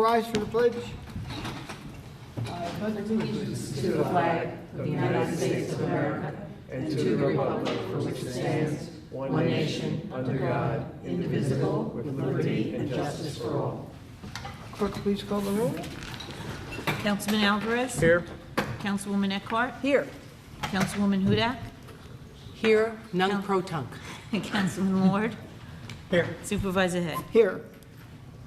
rise for the pledge. Allegiance to the flag of the United States of America and to the republic for which it stands, one nation, under God, indivisible, with liberty and justice for all. Clerk, please call the roll. Councilman Alvarez? Here. Councilwoman Eckhart? Here. Councilwoman Hudak? Here, nunc pro tunc. Councilman Ward? Here. Supervisor Hay? Here.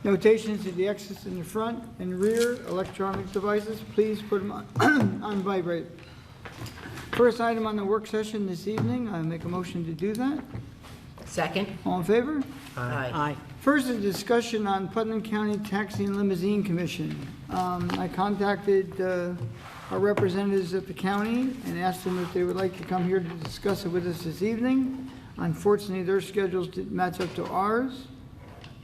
Notations to the exits in the front and rear, electronic devices, please put them on vibrate. First item on the work session this evening, I make a motion to do that. Second. All in favor? Aye. First, a discussion on Putnam County Taxi and Limousine Commission. I contacted our representatives at the county and asked them if they would like to come here to discuss it with us this evening. Unfortunately, their schedules didn't match up to ours.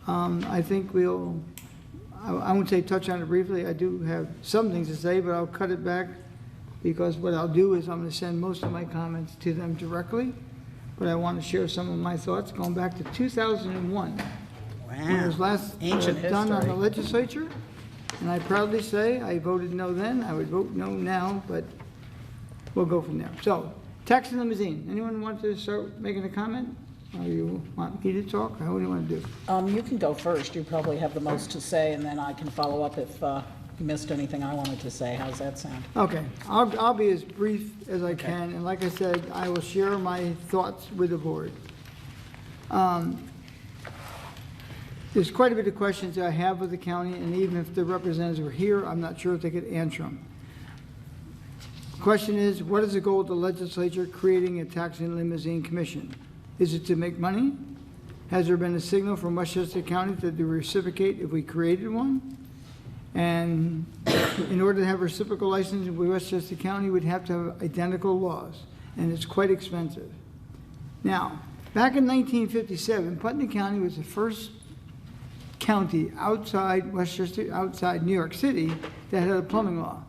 I think I won't say touch on it briefly. I do have some things to say, but I'll cut it back because what I'll do is I'm going to send most of my comments to them directly. But I want to share some of my thoughts going back to 2001. When it was last Ancient done on history. the legislature. And I proudly say I voted no then, I would vote no now, but we'll go from there. So, taxi and limousine. Anyone want to start making a comment? Or you want me to talk? How do you want to do? You can go first. You probably have the most to say, and then I can follow up if you missed anything I wanted to say. How's that sound? Okay, I'll be as brief as I can, and like I said, I will share my thoughts with the board. There's quite a bit of questions that I have with the county, and even if the representatives were here, I'm not sure if they could answer them. The question is, what is the goal of the legislature creating a taxi and limousine commission? Is it to make money? Has there been a signal from Westchester County that they reciprocate if we created one? And in order to have reciprocal licensing with Westchester County, we'd have to have identical laws, and it's quite expensive. Now, back in 1957, Putnam County was the first county outside Westchester, outside New York City, that had a plumbing law.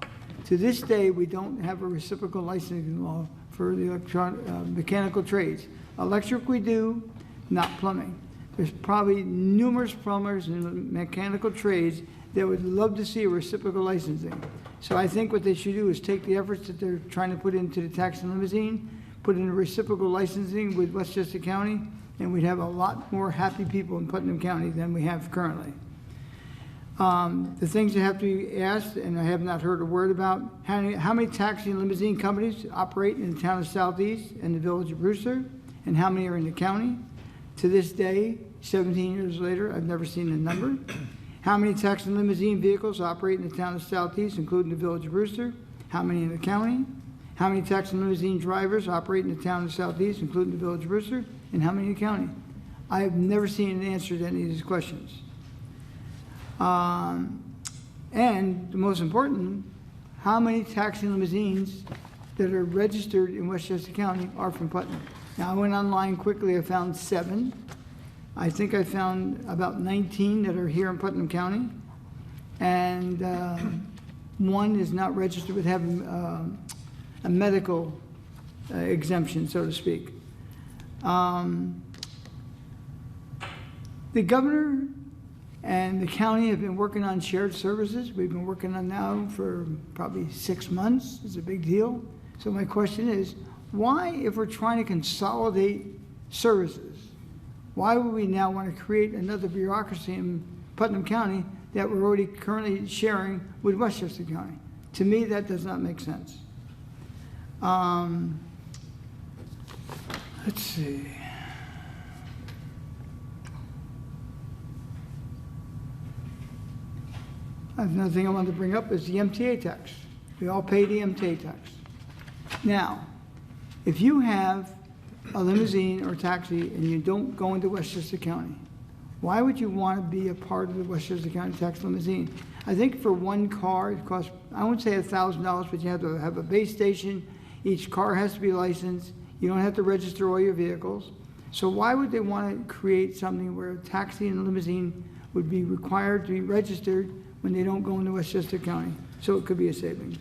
To this day, we don't have a reciprocal licensing law for the mechanical trades. Electric we do, not plumbing. There's probably numerous plumbers and mechanical trades that would love to see a reciprocal licensing. So I think what they should do is take the efforts that they're trying to put into the taxi and limousine, put in a reciprocal licensing with Westchester County, and we'd have a lot more happy people in Putnam County than we have currently. The things that have to be asked, and I have not heard a word about, how many taxi and limousine companies operate in the town of Southeast and the village of Brewster, and how many are in the county? To this day, 17 years later, I've never seen a number. How many taxi and limousine vehicles operate in the town of Southeast, including the village of Brewster? How many in the county? How many taxi and limousine drivers operate in the town of Southeast, including the village of Brewster? And how many in the county? I have never seen an answer to any of these questions. And the most important, how many taxi and limousines that are registered in Westchester County are from Putnam? Now, I went online quickly, I found 7. I think I found about 19 that are here in Putnam County. And 1 is not registered with having a medical exemption, so to speak. The governor and the county have been working on shared services. We've been working on now for probably 6 months. It's a big deal. So my question is, why, if we're trying to consolidate services, why would we now want to create another bureaucracy in Putnam County that we're already currently sharing with Westchester County? To me, that does not make sense. Let's see. Another thing I wanted to bring up is the MTA tax. We all pay the MTA tax. Now, if you have a limousine or taxi and you don't go into Westchester County, why would you want to be a part of the Westchester County tax limousine? I think for one car, it costs, I wouldn't say $1,000, but you have to have a base station. Each car has to be licensed. You don't have to register all your vehicles. So why would they want to create something where a taxi and a limousine would be required to be registered when they don't go into Westchester County? So it could be a savings.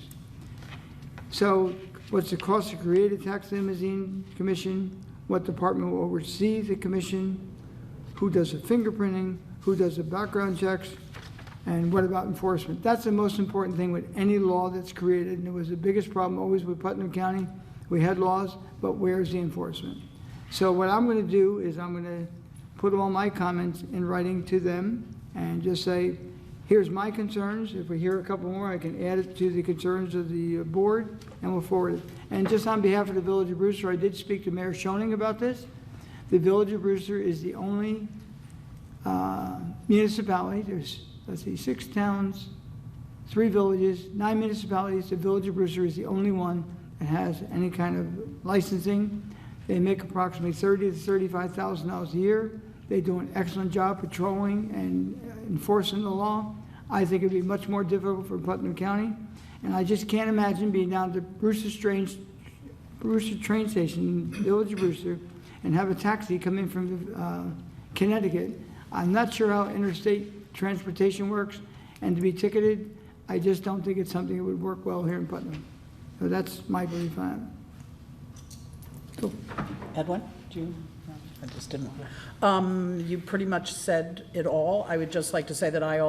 So what's the cost to create a taxi limousine commission? What department will oversee the commission? Who does the fingerprinting? Who does the background checks? And what about enforcement? That's the most important thing with any law that's created, and it was the biggest problem always with Putnam County. We had laws, but where's the enforcement? So what I'm gonna do is I'm gonna put all my comments in writing to them and just say, here's my concerns. If we hear a couple more, I can add it to the concerns of the board, and we'll forward it. And just on behalf of the Village of Brewster, I did speak to Mayor Schoening about this. The Village of Brewster is the only municipality, there's, let's see, 6 towns, 3 villages, 9 municipalities. The Village of Brewster is the only one that has any kind of licensing. They make approximately $30,000 to $35,000 a year. They do an excellent job patrolling and enforcing the law. I think it'd be much more difficult for Putnam County. And I just can't imagine being down to Brewster train station, Village of Brewster, and have a taxi come in from Connecticut. I'm not sure how interstate transportation works, and to be ticketed, I just don't think it's something that would work well here in Putnam. So that's my belief on it. Cool. Edwin, do you? No, I just didn't. You pretty much said it all. I would just like to say that I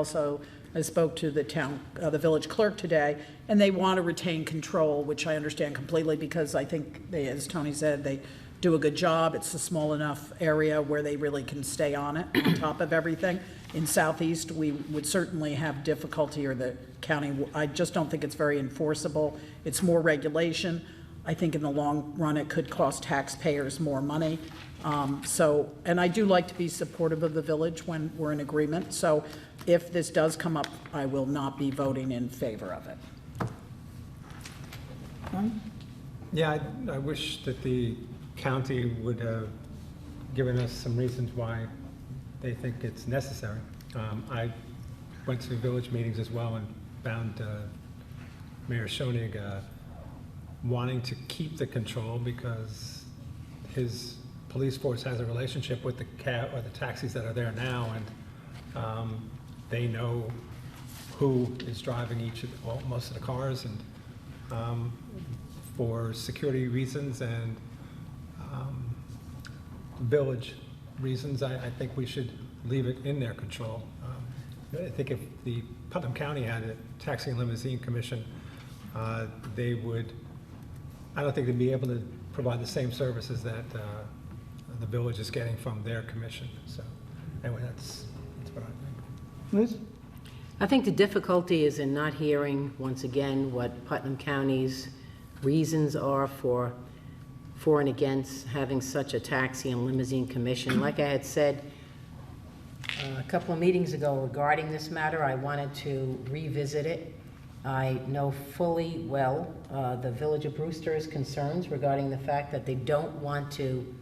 spoke to the village clerk today, and they want to retain control, which I understand completely, because I think they, as Tony said, they do a good job. It's a small enough area where they really can stay on it, on top of everything. In Southeast, we would certainly have difficulty, or the county, I just don't think it's very enforceable. It's more regulation. I think in the long run, it could cost taxpayers more money. And I do like to be supportive of the village when we're in agreement. So if this does come up, I will not be voting in favor of it. John? Yeah, I wish that the county would have given us some reasons why they think it's necessary. I went to village meetings as well and found Mayor Schoening wanting to keep the control because his police force has a relationship with the cab or the taxis that are there now, and they know who is driving most of the cars, and for security reasons and village reasons, I think we should leave it in their control. I think if the Putnam County had a taxi and limousine commission, they would, I don't think they'd be able to provide the same services that the village is getting from their commission. So anyway, that's what I think. Liz? I think the difficulty is in not hearing, once again, what Putnam County's reasons are for and against having such a taxi and limousine commission. Like I had said a couple of meetings ago regarding this matter, I wanted to revisit it. I know fully well the Village of Brewster's concerns regarding the fact that they don't want to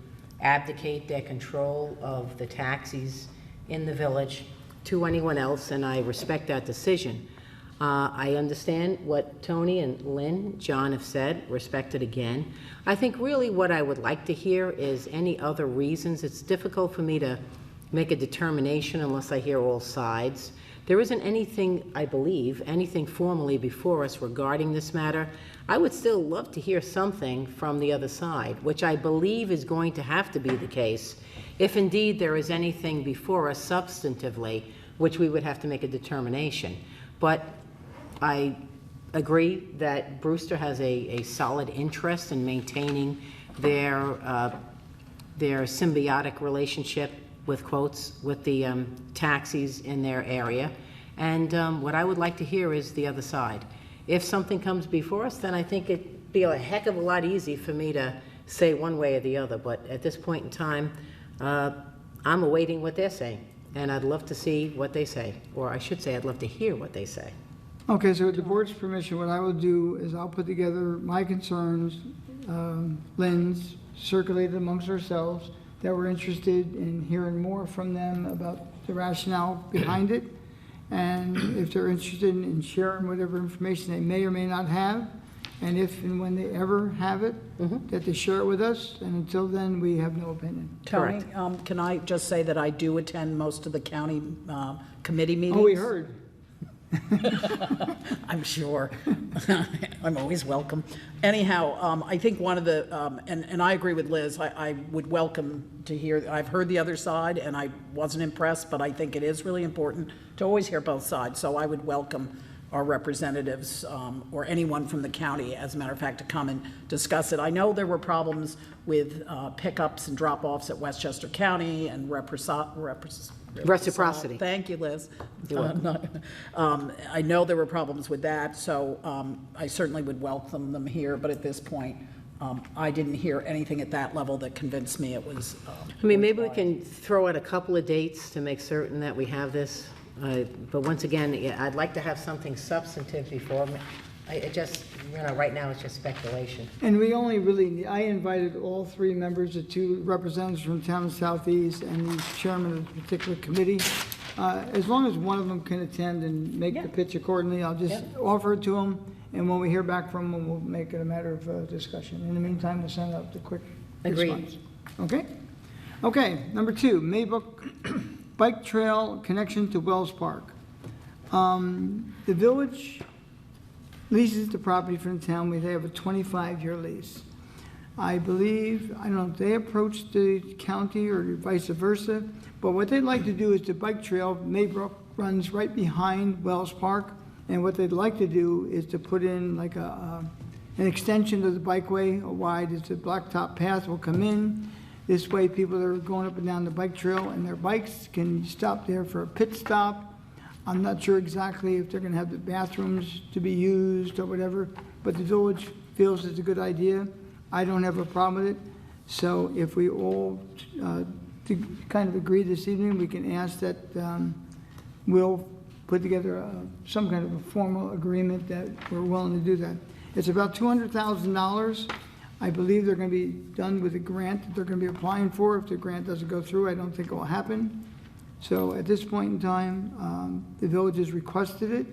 abdicate their control of the taxis in the village to anyone else, and I respect that decision. I understand what Tony and Lynn, John have said, respect it again. I think really what I would like to hear is any other reasons. It's difficult for me to make a determination unless I hear all sides. There isn't anything, I believe, anything formally before us regarding this matter. I would still love to hear something from the other side, which I believe is going to have to be the case if indeed there is anything before us substantively, which we would have to make a determination. But I agree that Brewster has a solid interest in maintaining their symbiotic relationship, with quotes, with the taxis in their area. And what I would like to hear is the other side. If something comes before us, then I think it'd be a heck of a lot easier for me to say one way or the other. But at this point in time, I'm awaiting what they're saying. And I'd love to see what they say. Or I should say, I'd love to hear what they say. Okay, so with the board's permission, what I will do is I'll put together my concerns, Lynn's, circulate it amongst ourselves, that we're interested in hearing more from them about the rationale behind it. And if they're interested in sharing whatever information they may or may not have, and if and when they ever have it, that they share it with us. And until then, we have no opinion. Tony, can I just say that I do attend most of the county committee meetings? Oh, we heard. I'm sure. I'm always welcome. Anyhow, I think one of the, and I agree with Liz, I would welcome to hear, I've heard the other side, and I wasn't impressed, but I think it is really important to always hear both sides. So I would welcome our representatives, or anyone from the county, as a matter of fact, to come and discuss it. I know there were problems with pickups and drop-offs at Westchester County and Reciprocity. Thank you, Liz. You're welcome. I know there were problems with that, so I certainly would welcome them here, but at this point, I didn't hear anything at that level that convinced me it was. I mean, maybe we can throw out a couple of dates to make certain that we have this. But once again, yeah, I'd like to have something substantive before. I just, right now it's just speculation. And we only really, I invited all three members, the two representatives from town of Southeast and the chairman of the particular committee. As long as one of them can attend and make the pitch accordingly, I'll just offer it to them. And when we hear back from them, we'll make it a matter of discussion. In the meantime, we'll send out the quick Agreed. response. Okay? Okay, number 2, Maybrook Bike Trail connection to Wells Park. The village leases the property from the town. They have a 25-year lease. I believe, I don't know if they approached the county or vice versa, but what they'd like to do is the bike trail, Maybrook, runs right behind Wells Park, and what they'd like to do is to put in like an extension of the bikeway, a wide, it's a blacktop path will come in. This way, people that are going up and down the bike trail and their bikes can stop there for a pit stop. I'm not sure exactly if they're gonna have the bathrooms to be used or whatever, but the village feels it's a good idea. I don't have a problem with it. So if we all kind of agree this evening, we can ask that we'll put together some kind of a formal agreement that we're willing to do that. It's about $200,000. I believe they're going to be done with a grant that they're going to be applying for. If the grant doesn't go through, I don't think it will happen. So at this point in time, the village has requested it.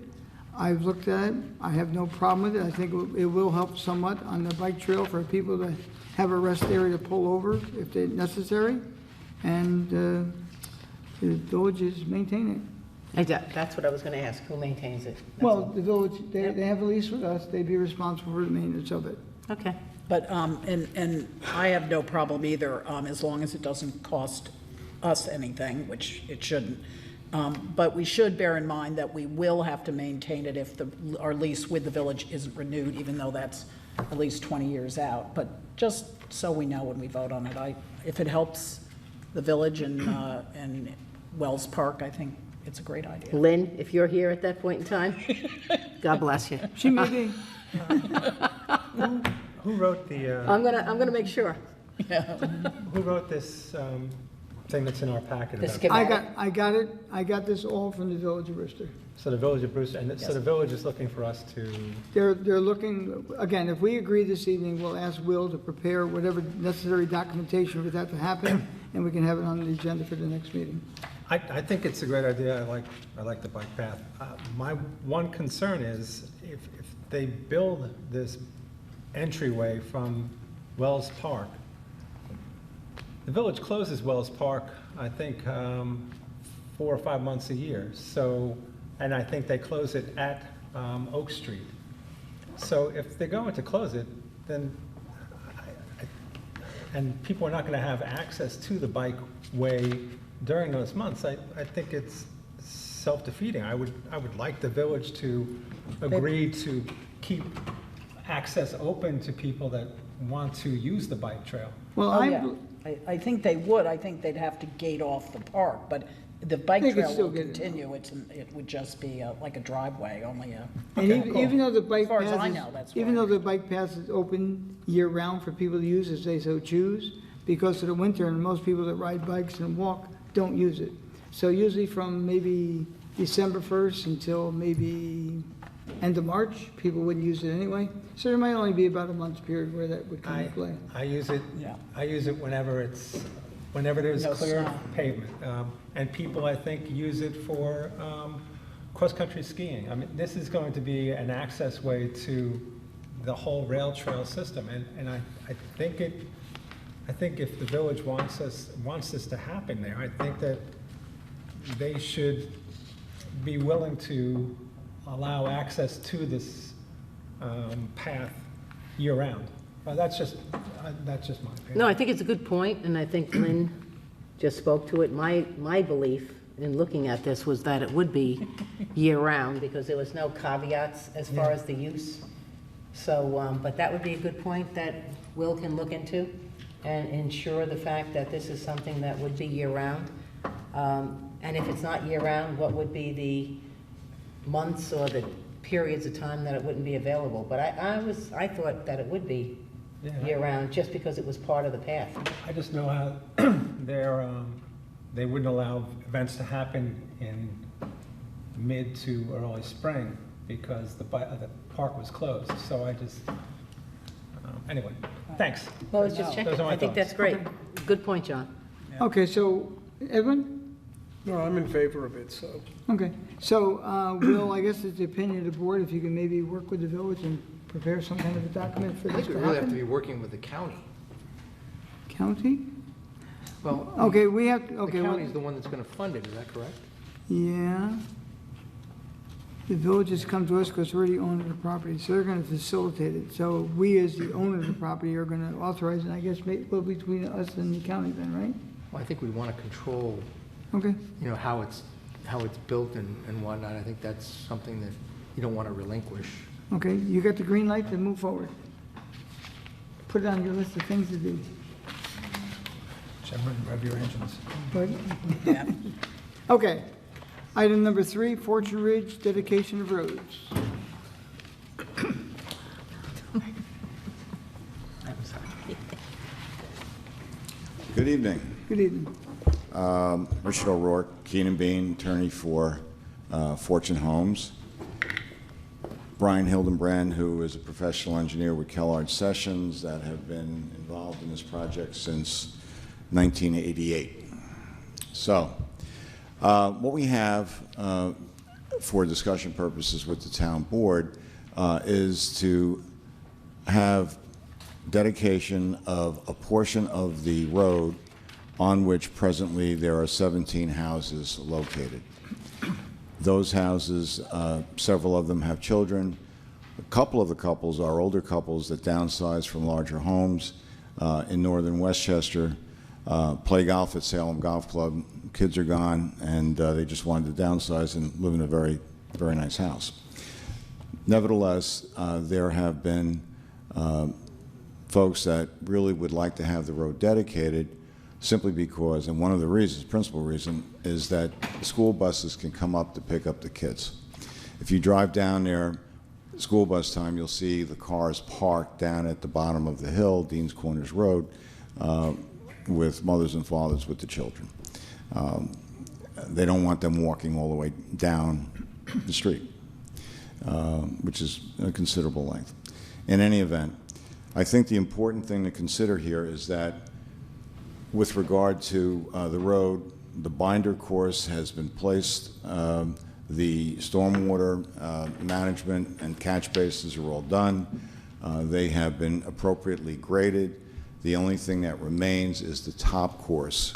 I've looked at it. I have no problem with it. I think it will help somewhat on the bike trail for people to have a rest area to pull over if they're necessary. And the village is maintaining it. That's what I was going to ask. Who maintains it? That's Well, all. the village, they have a lease with us. They'd be responsible for the maintenance of it. Okay. But, and I have no problem either, as long as it doesn't cost us anything, which it shouldn't. But we should bear in mind that we will have to maintain it if our lease with the village isn't renewed, even though that's at least 20 years out. But just so we know when we vote on it, if it helps the village and Wells Park, I think it's a great idea. Lynn, if you're here at that point in time, God bless you. She may be. Who wrote the, I'm gonna make sure. who wrote this thing that's in our packet? The about- schematic. I got this all from the village of Worcester. So the Village of Brewster, and so the village is looking for us to, They're looking, again, if we agree this evening, we'll ask Will to prepare whatever necessary documentation for that to happen, and we can have it on the agenda for the next meeting. I think it's a great idea. I like the bike path. My one concern is if they build this entryway from Wells Park, the village closes Wells Park, I think, 4 or 5 months a year. So, and I think they close it at Oak Street. So if they're going to close it, then, and people are not going to have access to the bikeway during those months, I think it's self-defeating. I would like the village to agree to keep access open to people that want to use the bike trail. Well, Oh, yeah. I think they would. I think they'd have to gate off the park, but the bike They could trail still will get it. continue. It would just be like a driveway, only a. And even though the bike As far as I path know, is, that's even why. though the bike path is open year-round for people to use as they so choose, because of the winter, and most people that ride bikes and walk don't use it. So usually from maybe December 1st until maybe end of March, people wouldn't use it anyway. So there might only be about a month's period where that would come into play. I use it, Yeah. I use it whenever there's No clear snow. pavement. And people, I think, use it for cross-country skiing. I mean, this is going to be an access way to the whole rail trail system. And I think if the village wants this to happen there, I think that they should be willing to allow access to this path year-round. That's just my opinion. No, I think it's a good point, and I think Lynn just spoke to it. My belief in looking at this was that it would be year-round, because there was no caveats as far as the use. So, but that would be a good point that Will can look into and ensure the fact that this is something that would be year-round. And if it's not year-round, what would be the months or the periods of time that it wouldn't be available? But I thought that it would be year-round, just because it was part of the path. I just know how they wouldn't allow events to happen in mid to early spring because the park was closed. So I just, anyway, thanks. Well, I was just checking. Those are my I think that's thoughts. great. Good point, John. Okay, so, Edwin? No, I'm in favor of it, so. Okay, so, Will, I guess it's the opinion of the board, if you can maybe work with the village and prepare some kind of a document for I this think to we really have to be happen? working with the county. County? Well, Okay, we have, the okay, well, county's the one that's going to fund it, is that correct? yeah. The village has come to us because we're the owner of the property, so they're gonna facilitate it. So we, as the owner of the property, are gonna authorize it, I guess, well, between us and the county then, right? Well, I think we want to control, Okay, you know, how it's built and whatnot. I think that's something that you don't want to relinquish. okay, you got the green light to move forward. Put it on your list of things to do. Gentlemen, rev your engines. Right? Okay. Item number 3, Fortune Ridge dedication of roads. Good evening. Good evening. Richard O'Rourke, Keenan Bean, attorney for Fortune Homes. Brian Hildenbrand, who is a professional engineer with Kellard Sessions that have been involved in this project since 1988. So, what we have for discussion purposes with the town board is to have dedication of a portion of the road on which presently there are 17 houses located. Those houses, several of them have children. A couple of the couples are older couples that downsize from larger homes in northern Westchester, play golf at Salem Golf Club. Kids are gone, and they just wanted to downsize and live in a very, very nice house. Nevertheless, there have been folks that really would like to have the road dedicated simply because, and one of the reasons, principal reason, is that school buses can come up to pick up the kids. If you drive down there, school bus time, you'll see the cars parked down at the bottom of the hill, Dean's Corners Road, with mothers and fathers with the children. They don't want them walking all the way down the street, which is a considerable length. In any event, I think the important thing to consider here is that with regard to the road, the binder course has been placed. The stormwater management and catch basins are all done. They have been appropriately graded. The only thing that remains is the top course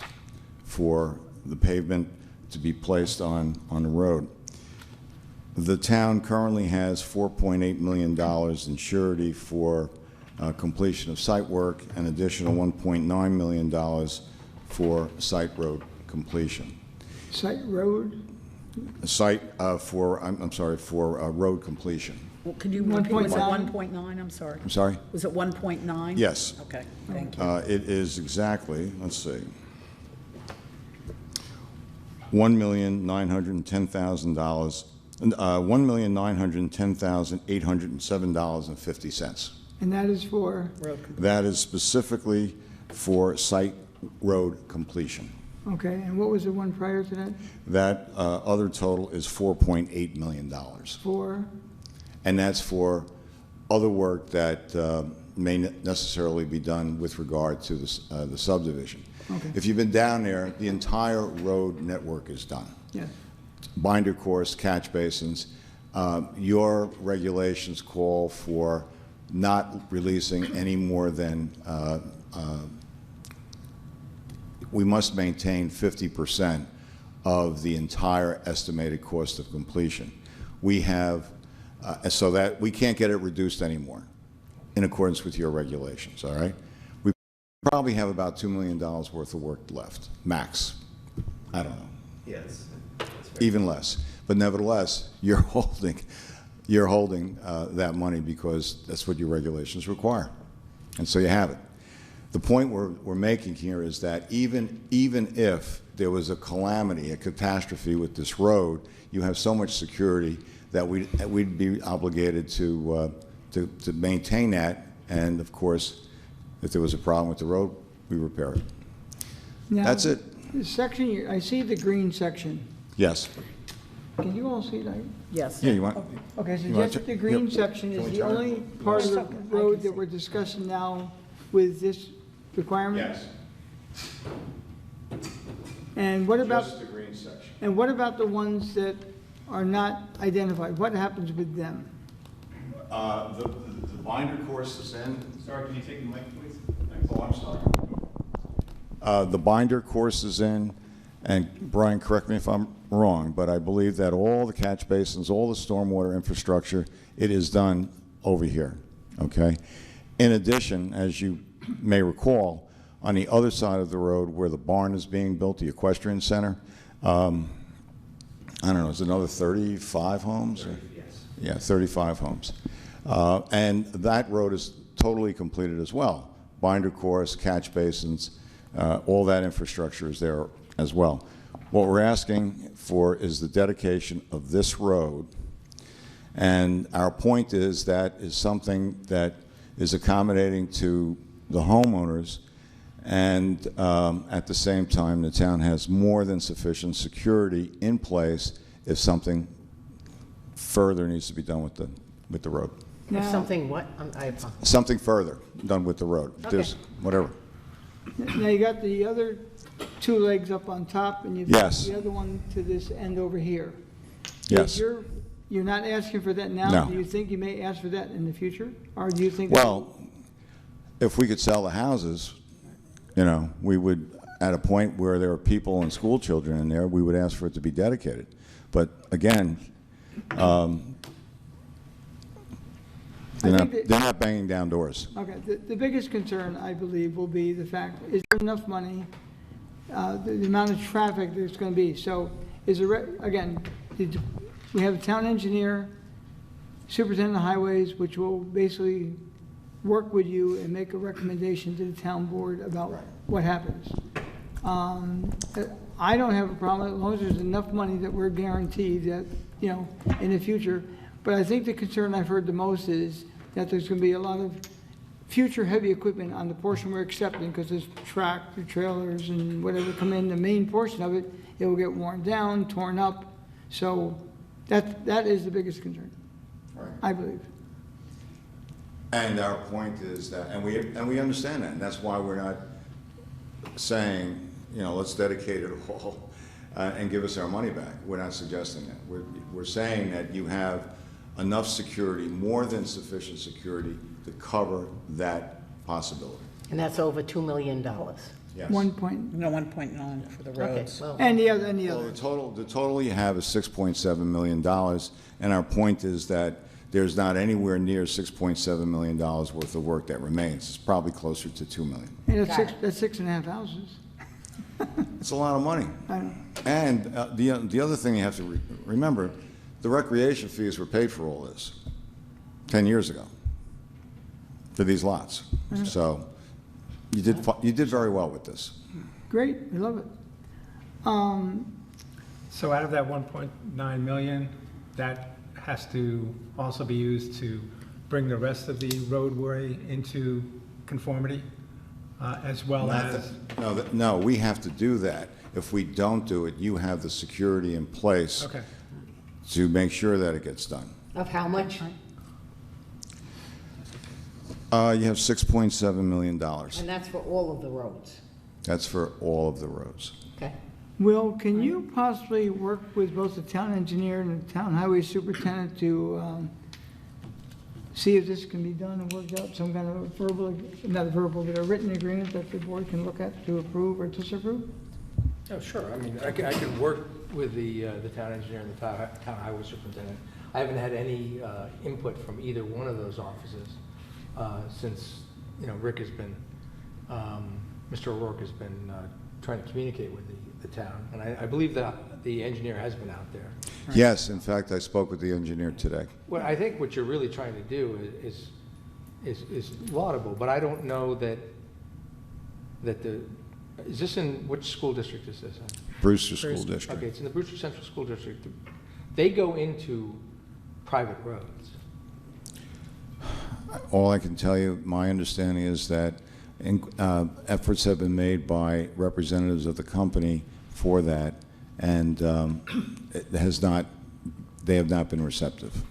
for the pavement to be placed on the road. The town currently has $4.8 million in surety for completion of site work, and additional $1.9 million for site road completion. Site road? Site for, I'm sorry, for road completion. Well, could you repeat, was it 1.9? 1.9? I'm sorry. I'm sorry? Was it 1.9? Yes. Okay, thank you. It is exactly, let's see, $1,910,000, $1,910,807.50. And that is for, Road com- That is specifically for site road completion. okay, and what was the one prior to that? That other total is $4.8 million. For, And that's for other work that may necessarily be done with regard to the subdivision. Okay. If you've been down there, the entire road network is done. yes, Binder course, catch basins. Your regulations call for not releasing any more than, we must maintain 50% of the entire estimated cost of completion. we have, so that we can't get it reduced anymore in accordance with your regulations, all right? We probably have about $2 million worth of work left, max. I don't know. Yes. Even less. But nevertheless, you're holding that money because that's what your regulations require. And so you have it. The point we're making here is that even if there was a calamity, a catastrophe with this road, you have so much security that we'd be obligated to maintain that. And of course, if there was a problem with the road, we repair it. Now, That's it. The section, I see the green section. Yes. Can you all see that? Yes. Yeah, you want? Okay, so You want just to- the green yep. section Can is we the turn it? only part of the Okay, I can road see. that we're discussing now with this requirement? And what about, Just the green section. and what about the ones that are not identified? What happens with them? The binder course is in. Sorry, can you take the mic, please? Oh, I'm sorry. The binder course is in, and Brian, correct me if I'm wrong, but I believe that all the catch basins, all the stormwater infrastructure, it is done over here, okay? In addition, as you may recall, on the other side of the road where the barn is being built, the equestrian center, I don't know, is it another 35 homes? Yes. Yeah, 35 homes. And that road is totally completed as well. Binder course, catch basins, all that infrastructure is there as well. What we're asking for is the dedication of this road, and our point is that is something that is accommodating to the homeowners, and at the same time, the town has more than sufficient security in place if something further needs to be done with the road. If Now, something what? I apologize. Something further done with the road. Okay. There's whatever. now you got the other two legs up on top, and you've got Yes. the other one to this end over here. Yes. You're not asking for that now? No. Do you think you may ask for that in the future? Or do you think? Well, if we could sell the houses, you know, we would, at a point where there are people and school children in there, we would ask for it to be dedicated. But again, I think that- they're not banging down doors. Okay, the biggest concern, I believe, will be the fact, is there enough money, the amount of traffic there's going to be? So is there, again, we have a town engineer, superintendent of highways, which will basically work with you and make a recommendation to the town board about what happens. I don't have a problem, as long as there's enough money that we're guaranteed that, you know, in the future. But I think the concern I've heard the most is that there's going to be a lot of future heavy equipment on the portion we're accepting, because there's tractor trailers and whatever come in, the main portion of it, it will get worn down, torn up. So that is the biggest concern, I believe. And our point is that, and we understand that, and that's why we're not saying, you know, let's dedicate it all and give us our money back. We're not suggesting that. We're saying that you have enough security, more than sufficient security, to cover that possibility. And that's over $2 million. Yes. 1 No, 1.9 for the Okay, roads. well, and the other, Well, the total you have is $6.7 million, and our point is that there's not anywhere near $6.7 million worth of work that remains. It's probably closer to $2 million. and that's 6.5 houses. It's a lot of money. I know. And the other thing you have to remember, the recreation fees were paid for all this 10 years ago for these lots. So you did very well with this. Great, we love it. So out of that 1.9 million, that has to also be used to bring the rest of the roadway into conformity, as well as... No, we have to do that. If we don't do it, you have the security in place Okay. to make sure that it gets done. of how much? You have $6.7 million. And that's for all of the roads. That's for all of the roads. Okay. Will, can you possibly work with both the town engineer and the town highway superintendent to see if this can be done and worked out, some kind of a verbal, not a verbal, but a written agreement that the board can look at to approve or disapprove? Oh, sure. I mean, I could work with the town engineer and the town highway superintendent I haven't had any input from either one of those offices since, Rick has been, Mr. O'Rourke has been trying to communicate with the town. And I believe that the engineer has been out there. Yes, in fact, I spoke with the engineer today. Well, I think what you're really trying to do is laudable, but I don't know that is this in, which school district is this in? Brewster School District. Okay, it's in the Brewster Central School District. They go into private roads. All I can tell you, my understanding is that efforts have been made by representatives of the company for that, and they have not been receptive.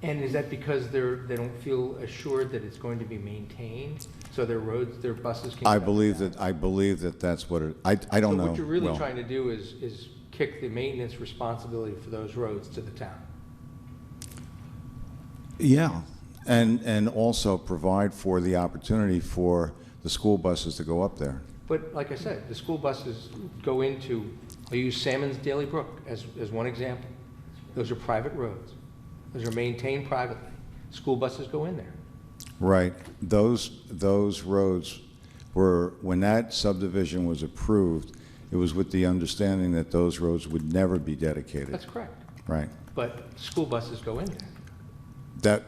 And is that because they don't feel assured that it's going to be maintained, so their buses can? I believe that that's what it. I don't know. So what you're really well. trying to do is kick the maintenance responsibility for those roads to the town. Yeah, and also provide for the opportunity for the school buses to go up there. But like I said, the school buses go into, I use Salmon's Daily Brook as one example. Those are private roads. Those are maintained privately. School buses go in there. Right. Those roads were, when that subdivision was approved, it was with the understanding that those roads would never be dedicated. That's correct. Right. But school buses go in there.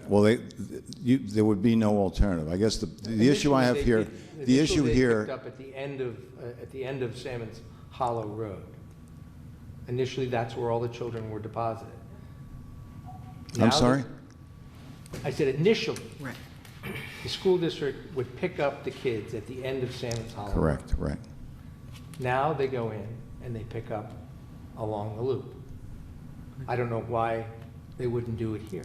There would be no alternative. I guess the issue I have here, the issue Initially, they here. picked up at the end of Salmon's Hollow Road. Initially, that's where all the children were deposited. Now I'm sorry? I said initially, Right. the school district would pick up the kids at the end of Salmon's Hollow. Correct, right. Now they go in and they pick up along the loop. I don't know why they wouldn't do it here.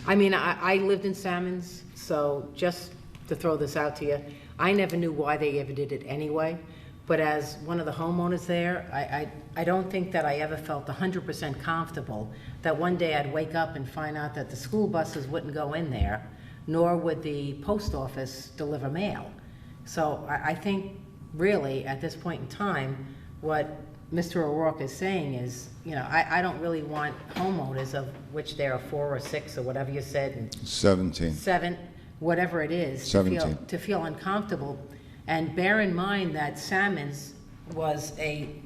I mean, I lived in Salmons, so just to throw this out to you, I never knew why they ever did it anyway. But as one of the homeowners there, I don't think that I ever felt 100% comfortable that one day I'd wake up and find out that the school buses wouldn't go in there, nor would the post office deliver mail. So I think really at this point in time, what Mr. O'Rourke is saying is, I don't really want homeowners, of which there are 4 or 6 or whatever you said, and 17. 7, whatever it is, 17. to feel uncomfortable. And bear in mind that Salmons was a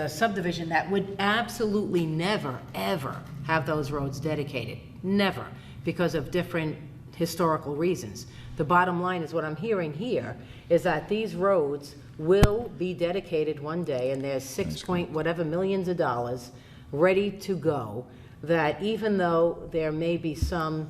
subdivision that would absolutely never, ever have those roads dedicated. Never, because of different historical reasons. The bottom line is what I'm hearing here is that these roads will be dedicated one day, and there's 6 point whatever millions of dollars ready to go, that even though there may be some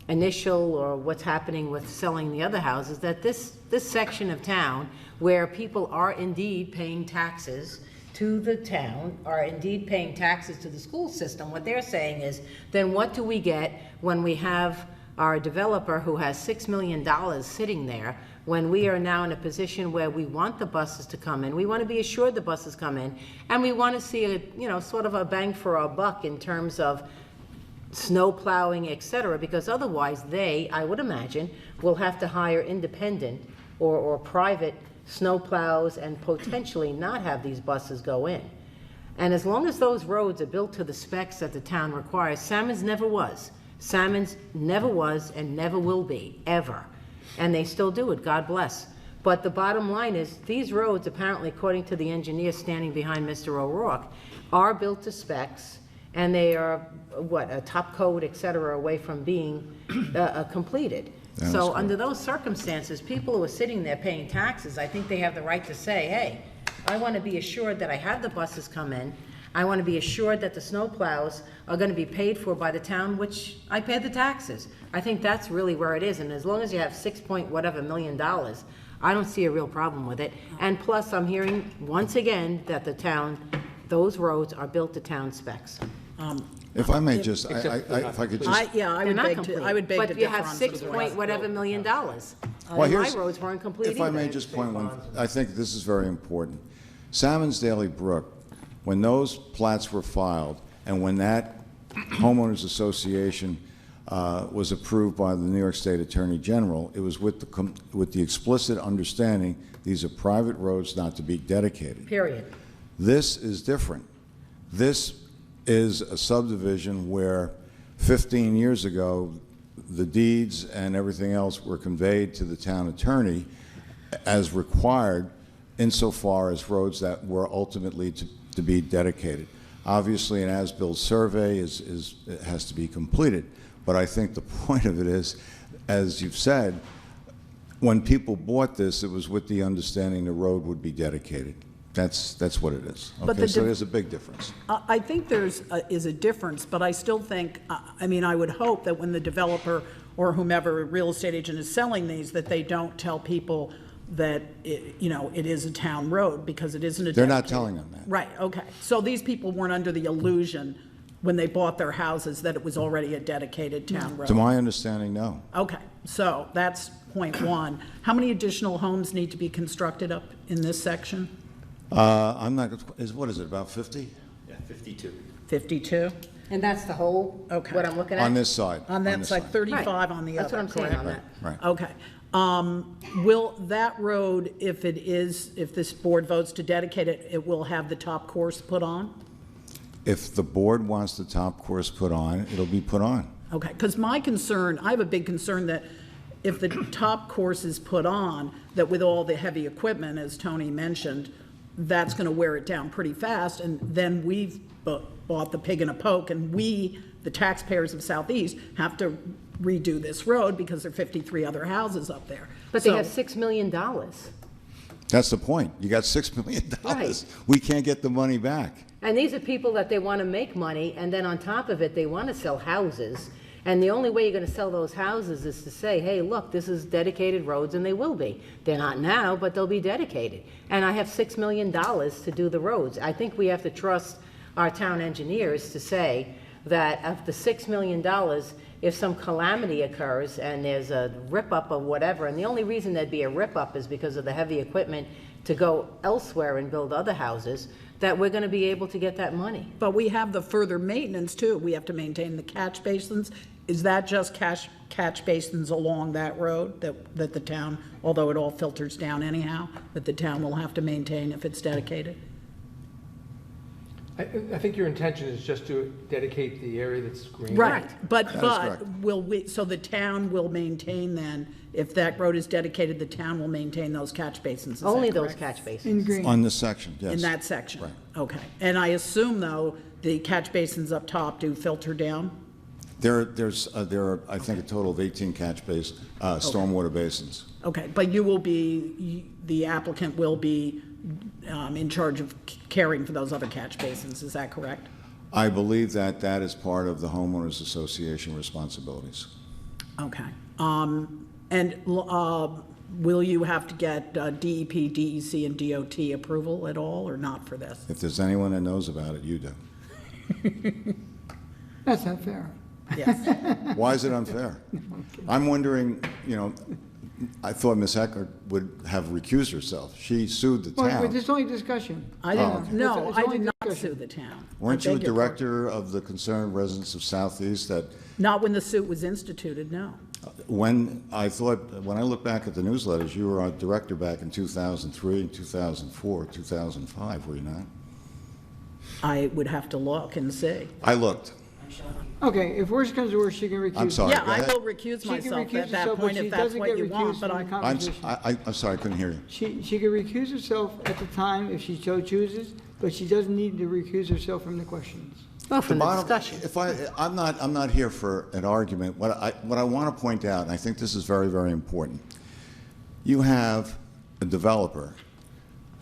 initial or what's happening with selling the other houses, that this section of town where people are indeed paying taxes to the town, are indeed paying taxes to the school system, what they're saying is, then what do we get when we have our developer who has $6 million sitting there, when we are now in a position where we want the buses to come in, we want to be assured the buses come in, and we want to see sort of a bang for our buck in terms of snow plowing, et cetera, because otherwise they, I would imagine, will have to hire independent or private snow plows and potentially not have these buses go in. And as long as those roads are built to the specs that the town requires, Salmons never was. Salmons never was and never will be, ever. And they still do it, God bless. But the bottom line is, these roads, apparently, according to the engineer standing behind Mr. O'Rourke, are built to specs, and they are, a top coat, et cetera, away from being completed. That is So correct. under those circumstances, people who are sitting there paying taxes, I think they have the right to say, hey, I want to be assured that I have the buses come in. I want to be assured that the snow plows are going to be paid for by the town, which I pay the taxes. I think that's really where it is, and as long as you have $6 point whatever million, I don't see a real problem with it. And plus, I'm hearing, once again, that the town, those roads are built to town specs. If I may just, Except they're if I could just. I They're would not beg complete. to, I would beg to But you differ have on 6 some of point the whatever million dollars. Well, And my here's- roads weren't complete If I may either. just point one, I think this is very important. Salmon's Daily Brook, when those plats were filed, and when that homeowners association was approved by the New York State Attorney General, it was with the explicit understanding these are private roads not to be dedicated. Period. This is different. This is a subdivision where 15 years ago, the deeds and everything else were conveyed to the town attorney as required insofar as roads that were ultimately to be dedicated. Obviously, an as-built survey has to be completed, but I think the point of it is, as you've said, when people bought this, it was with the understanding the road would be dedicated. That's what it is. But Okay, the so dif- there's a big difference. I think is a difference, but I still think, I mean, I would hope that when the developer or whomever real estate agent is selling these, that they don't tell people that, it is a town road, because it isn't a They're not dedicated- telling them that. Right, okay. So these people weren't under the illusion when they bought their houses that it was already a dedicated town road? To my understanding, no. Okay, so that's point one. How many additional homes need to be constructed up in this section? I'm not, what is it, about 50? 52? And that's the whole, Okay. what I'm looking at? On this side. On that this side, 35 on the other, That's what I'm saying on correct? that. Right. Okay. Will that road, if this board votes to dedicate it, it will have the top course put on? If the board wants the top course put on, it'll be put on. Okay, because my concern, I have a big concern that if the top course is put on, that with all the heavy equipment, as Tony mentioned, that's going to wear it down pretty fast, and then we've bought the pig in a poke, and we, the taxpayers of Southeast, have to redo this road because there are 53 other houses up there. But they So- have $6 million. That's the point. You got $6 million. Right. We can't get the money back. And these are people that they want to make money, and then on top of it, they want to sell houses. And the only way you're going to sell those houses is to say, hey, look, this is dedicated roads, and they will be. They're not now, but they'll be dedicated. And I have $6 million to do the roads. I think we have to trust our town engineers to say that of the $6 million, if some calamity occurs and there's a rip-up of whatever, and the only reason there'd be a rip-up is because of the heavy equipment to go elsewhere and build other houses, that we're going to be able to get that money. But we have the further maintenance too. We have to maintain the catch basins. Is that just catch basins along that road that the town, although it all filters down anyhow, that the town will have to maintain if it's dedicated? I think your intention is just to dedicate the area that's green. Right, but correct. will we, so the town will maintain then, if that road is dedicated, the town will maintain those catch basins, is that Only those correct? catch basins. In green. On this section, yes. In that section? Right. Okay. And I assume, though, the catch basins up top do filter down? There are, I think, a total of 18 stormwater basins. Okay, but you will be, the applicant will be in charge of caring for those other catch basins, is that correct? I believe that is part of the homeowners association responsibilities. Okay. And will you have to get DEP, DEC, and DOT approval at all, or not for this? If there's anyone that knows about it, you do. That's not fair. Yes. Why is it unfair? I'm wondering, I thought Ms. Eckert would have recused herself. She sued the Well, town. it's only discussion. I didn't, okay. no, It's I only did not discussion. sue the town. I Weren't you a beg your pardon. director of the concerned residents of Southeast that Not when the suit was instituted, no. when I look back at the newsletters, you were a director back in 2003, 2004, 2005, were you not? I would have to look and see. I looked. Okay, if worse comes to worse, she can recuse. I'm sorry. Yeah, go I ahead. will recuse She can myself recuse at that herself, but point she if that's doesn't what get you want, recused but from I, the I'm conversation. sorry, I couldn't hear you. She can recuse herself at the time if she so chooses, but she doesn't need to recuse herself from the questions. Oh, from the bottom- discussion. I'm not here for an argument. What I want to point out, and I think this is very, very important, you have a developer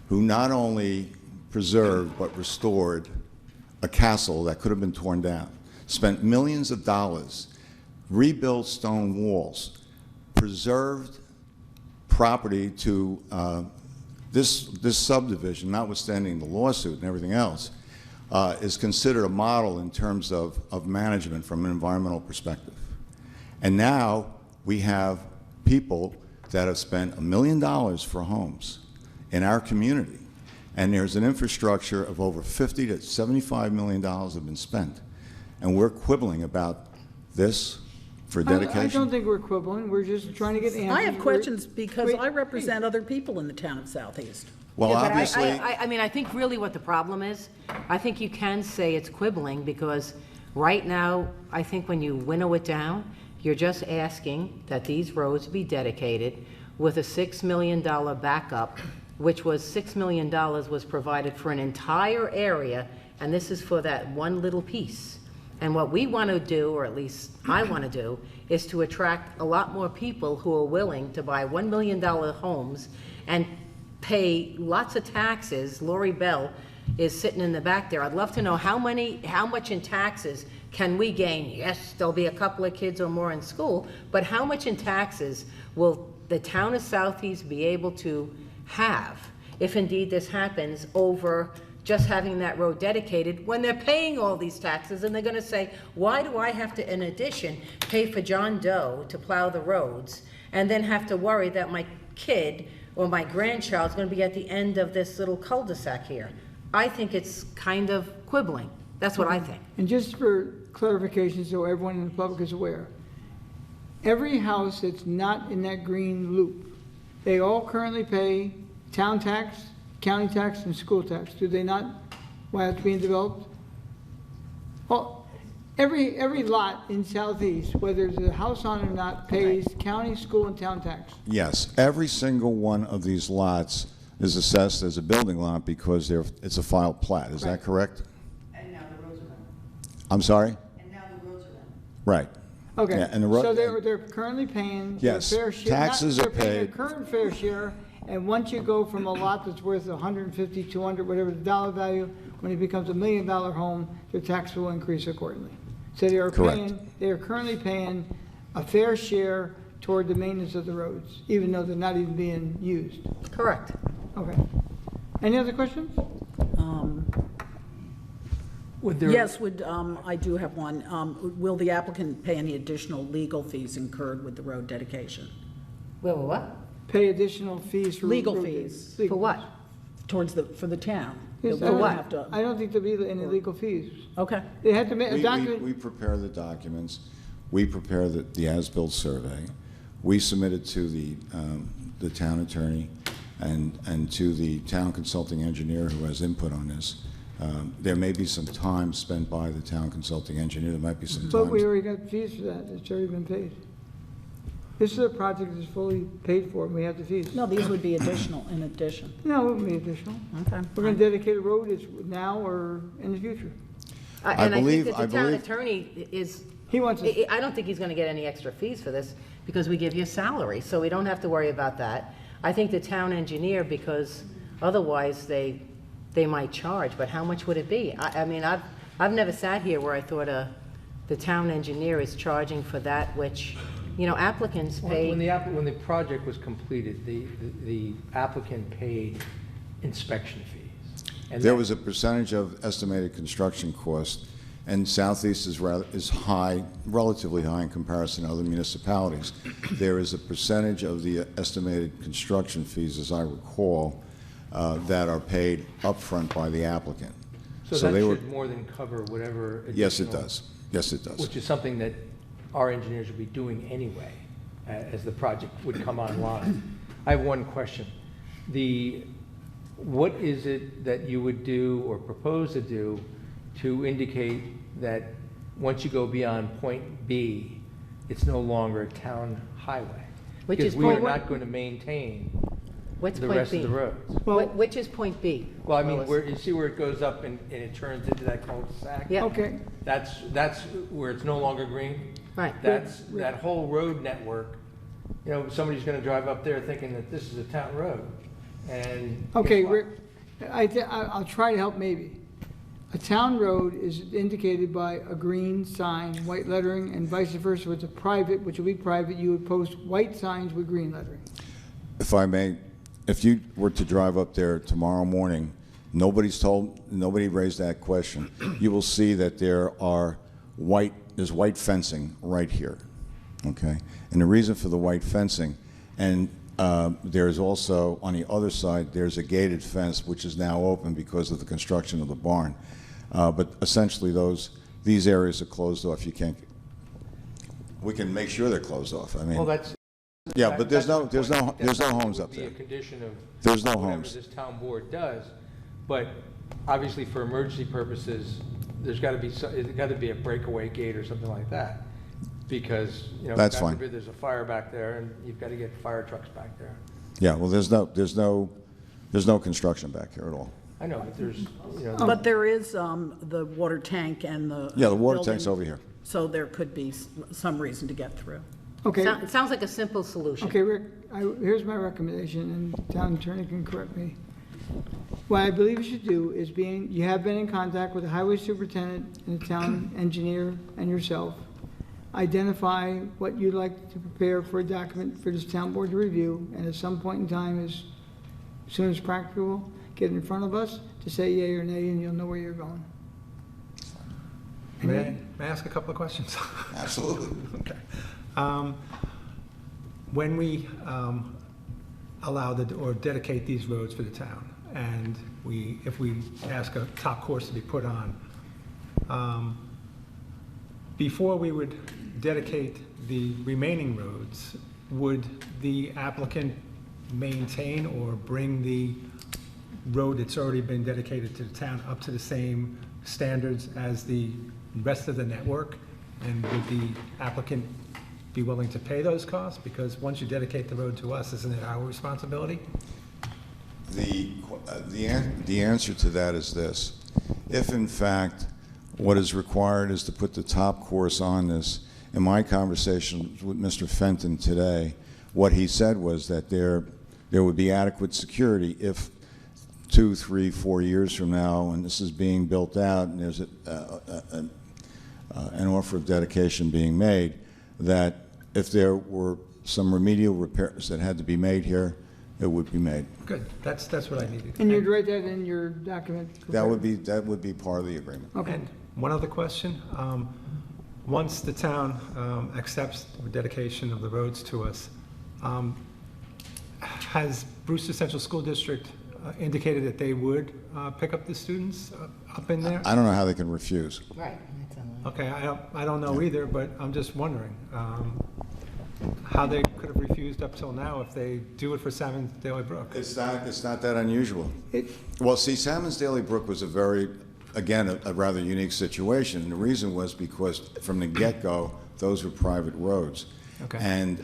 who not only preserved but restored a castle that could have been torn down, spent millions of dollars, rebuilt stone walls, preserved property to this subdivision, notwithstanding the lawsuit and everything else, is considered a model in terms of management from an environmental perspective. And now we have people that have spent $1 million for homes in our community, and there's an infrastructure of over $50 to $75 million have been spent, and we're quibbling about this for dedication. I don't think we're quibbling, we're just trying to get answers. I have questions because Wait, I represent other people in the town of Southeast. Well, Yeah, but obviously, I mean, I think really what the problem is, I think you can say it's quibbling because Right now, I think when you winnow it down, you're just asking that these roads be dedicated with a $6 million backup, which was $6 million was provided for an entire area, and this is for that one little piece. And what we want to do, or at least I want to do, is to attract a lot more people who are willing to buy $1 million homes and pay lots of taxes. Lori Bell is sitting in the back there. I'd love to know how much in taxes can we gain? Yes, there'll be a couple of kids or more in school, but how much in taxes will the town of Southeast be able to have if indeed this happens over just having that road dedicated when they're paying all these taxes? And they're going to say, why do I have to, in addition, pay for John Doe to plow the roads and then have to worry that my kid or my grandchild's going to be at the end of this little cul-de-sac here? I think it's kind of quibbling. That's what I think. And just for clarification, so everyone in the public is aware, every house that's not in that green loop, they all currently pay town tax, county tax, and school tax. Do they not, while it's being developed? Well, every lot in Southeast, whether there's a house on it or not, pays county, school, and town tax. Yes, every single one of these lots is assessed as a building lot because it's a filed plat. Is that correct? And now the roads are done. I'm sorry? And now the roads are done. Right. Okay, Yeah, and the ro- so they're currently paying their Yes, fair share. taxes are They're paying their paid. current fair share, and once you go from a lot that's worth 150, 200, whatever the dollar value, when it becomes $1 million home, their tax will increase accordingly. So they are Correct. currently paying a fair share toward the maintenance of the roads, even though they're not even being used. Correct. Okay. Any other questions? Yes, I do have one. Will the applicant pay any additional legal fees incurred with the road dedication? Well, what? Pay additional fees for. Legal road- fees. For what? For the town? Yes, That I we don't- have to- I don't think there'll be any legal fees. Okay. They had to make a We document. prepare the documents, we prepare the as-built survey, we submit it to the town attorney and to the town consulting engineer who has input on this. There may be some time spent by the town consulting engineer, there might be some But we time. already got fees for that, it's already been paid. This is a project that's fully paid for, and we have the fees. No, these would be additional, in addition. No, it wouldn't be additional. Okay. We're gonna dedicate a road, it's now or in the future. And I believe- think I that the town believe- attorney is, He wants us, I don't think he's going to get any extra fees for this because we give you a salary, so we don't have to worry about that. I think the town engineer, because otherwise they might charge, but how much would it be? I mean, I've never sat here where I thought the town engineer is charging for that which, applicants pay. When the project was completed, the applicant paid inspection fees. And There that- was a percentage of estimated construction cost, and Southeast is high, relatively high in comparison to other municipalities. There is a percentage of the estimated construction fees, as I recall, that are paid upfront by the applicant. So they that were. should more than cover whatever Yes, it additional- does. Yes, it does. Which is something that our engineers would be doing anyway, as the project would come online. I have one question. What is it that you would do or propose to do to indicate that once you go beyond point B, it's no longer a town highway? Which Because is we are point- not going to maintain What's the point rest of B? the roads. Which is point B? Well, I mean, Lois? you see where it goes up and it turns into that cul-de-sac? Yeah. okay, That's where it's no longer green? Right. That whole road network, somebody's gonna drive up there thinking that this is a town road, and. okay, guess what? Rick, I'll try to help maybe. A town road is indicated by a green sign, white lettering, and vice versa. If it's a private, which will be private, you would post white signs with green lettering. If I may, if you were to drive up there tomorrow morning, nobody raised that question. You will see that there's white fencing right here, okay? And the reason for the white fencing, and there's also, on the other side, there's a gated fence which is now open because of the construction of the barn. But essentially these areas are closed off. We can make sure they're closed off. I mean. Well, that's. Yeah, but there's no that's the point. homes up Would be there. a condition of. There's no whatever homes. this town board does, but obviously for emergency purposes, there's got to be, it's got to be a breakaway gate or something like that. Because, That's God fine. forbid there's a fire back there and you've got to get fire trucks back there. Yeah, well, there's no construction back here at all. I know, but there's, But there is the water tank and the. Yeah, the water tank's building, over here. So there could be some reason to get through. Okay, It sounds like a simple solution. okay, Rick, here's my recommendation, and town attorney can correct me. What I believe you should do is you have been in contact with the highway superintendent and the town engineer and yourself. Identify what you'd like to prepare for a document for this town board to review, and at some point in time, as soon as practical, get it in front of us to say yea or nay, and you'll know where you're going. May I ask a couple of questions? Absolutely. Okay. When we allow or dedicate these roads for the town, and if we ask a top course to be put on, before we would dedicate the remaining roads, would the applicant maintain or bring the road that's already been dedicated to the town up to the same standards as the rest of the network? And would the applicant be willing to pay those costs? Because once you dedicate the road to us, isn't it our responsibility? The answer to that is this. If in fact what is required is to put the top course on this, in my conversation with Mr. Fenton today, what he said was that there would be adequate security if 2, 3, 4 years from now, and this is being built out, and there's an offer of dedication being made, that if there were some remedial repairs that had to be made here, it would be made. Good, that's what I needed. And you'd write that in your document? That would be part of the agreement. Okay. And one other question. Once the town accepts the dedication of the roads to us, has Brewster Central School District indicated that they would pick up the students up in there? I don't know how they can refuse. Right. Okay, I don't know either, but I'm just wondering how they could have refused up till now if they do it for Salmon Daly Brook. It's not that unusual. It- Well, see, Salmon's Daily Brook was a rather unique situation. And the reason was because from the get-go, those were private roads. Okay. And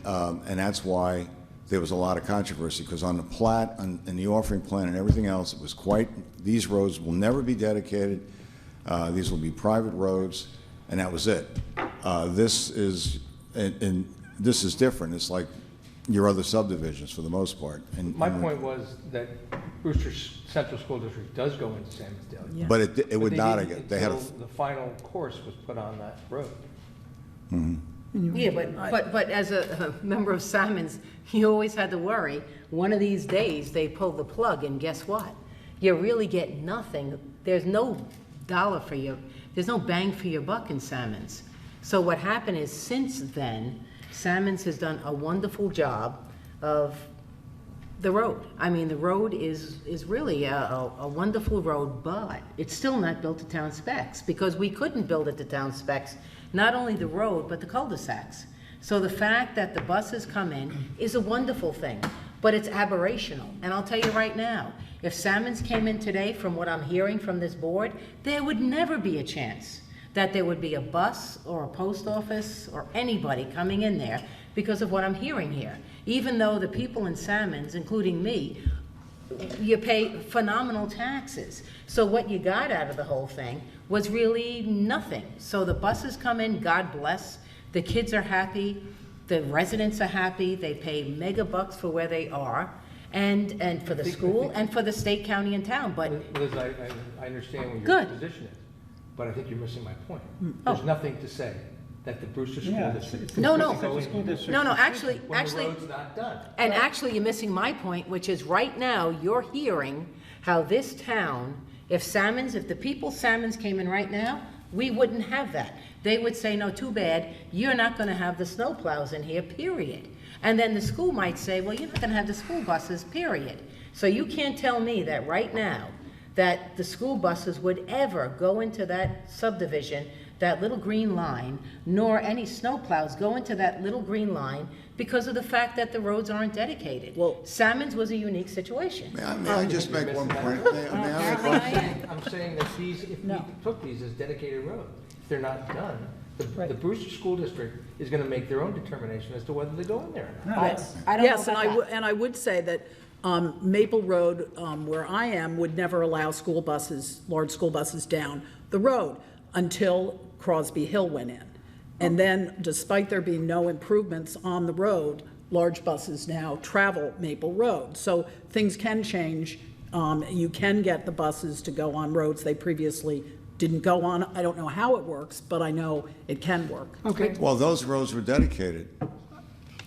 that's why there was a lot of controversy, because on the plat, and the offering plan and everything else, it was these roads will never be dedicated. These will be private roads, and that was it. This is different. It's like your other subdivisions for the most part. my point was that Brewster Central School District does go into Salmon's Daily. Yeah. But it would But not, they didn't they had a, until the final course was put on that road. Yeah, but as a member of Simon's, you always had to worry, one of these days, they pull the plug, and guess what? You really get nothing. There's no dollar for you, there's no bang for your buck in Simon's. So what happened is, since then, Simon's has done a wonderful job of the road. I mean, the road is really a wonderful road, but it's still not built to town specs, because we couldn't build it to town specs, not only the road, but the cul-de-sacs. So the fact that the buses come in is a wonderful thing, but it's aberrational. And I'll tell you right now, if Salmons came in today, from what I'm hearing from this board, there would never be a chance that there would be a bus or a post office or anybody coming in there because of what I'm hearing here. Even though the people in Salmons, including me, you pay phenomenal taxes. So what you got out of the whole thing was really nothing. So the buses come in, God bless, the kids are happy, the residents are happy, they pay mega bucks for where they are, and for the school, and for the state, county, and town, but, Liz, I understand what your Good. position is, but I think you're missing my point. Oh. There's nothing to say that the Brewster School District. no, no, School district. no, actually, When the road's not done. and actually, you're missing my point, which is right now, you're hearing how this town, if the people Salmons came in right now, we wouldn't have that. They would say, no, too bad, you're not gonna have the snow plows in here, period. And then the school might say, well, you're not gonna have the school buses, period. So you can't tell me that right now, that the school buses would ever go into that subdivision that little green line, nor any snowplows go into that little green line because of the fact that the roads aren't dedicated. Well- Salmon's was a unique situation. May I just make one point? May I make one- I'm saying that these, if we took these as dedicated roads, if they're not done, the Brewster School District is gonna make their own determination as to whether they go in there or not. I don't know Yes, and about that. and I would say that Maple Road, where I am, would never allow school buses, large school buses down the road until Crosby Hill went in. And then, despite there being no improvements on the road, large buses now travel Maple Road. So things can change. You can get the buses to go on roads they previously didn't go on. I don't know how it works, but I know it can work. Okay, Well, those roads were dedicated.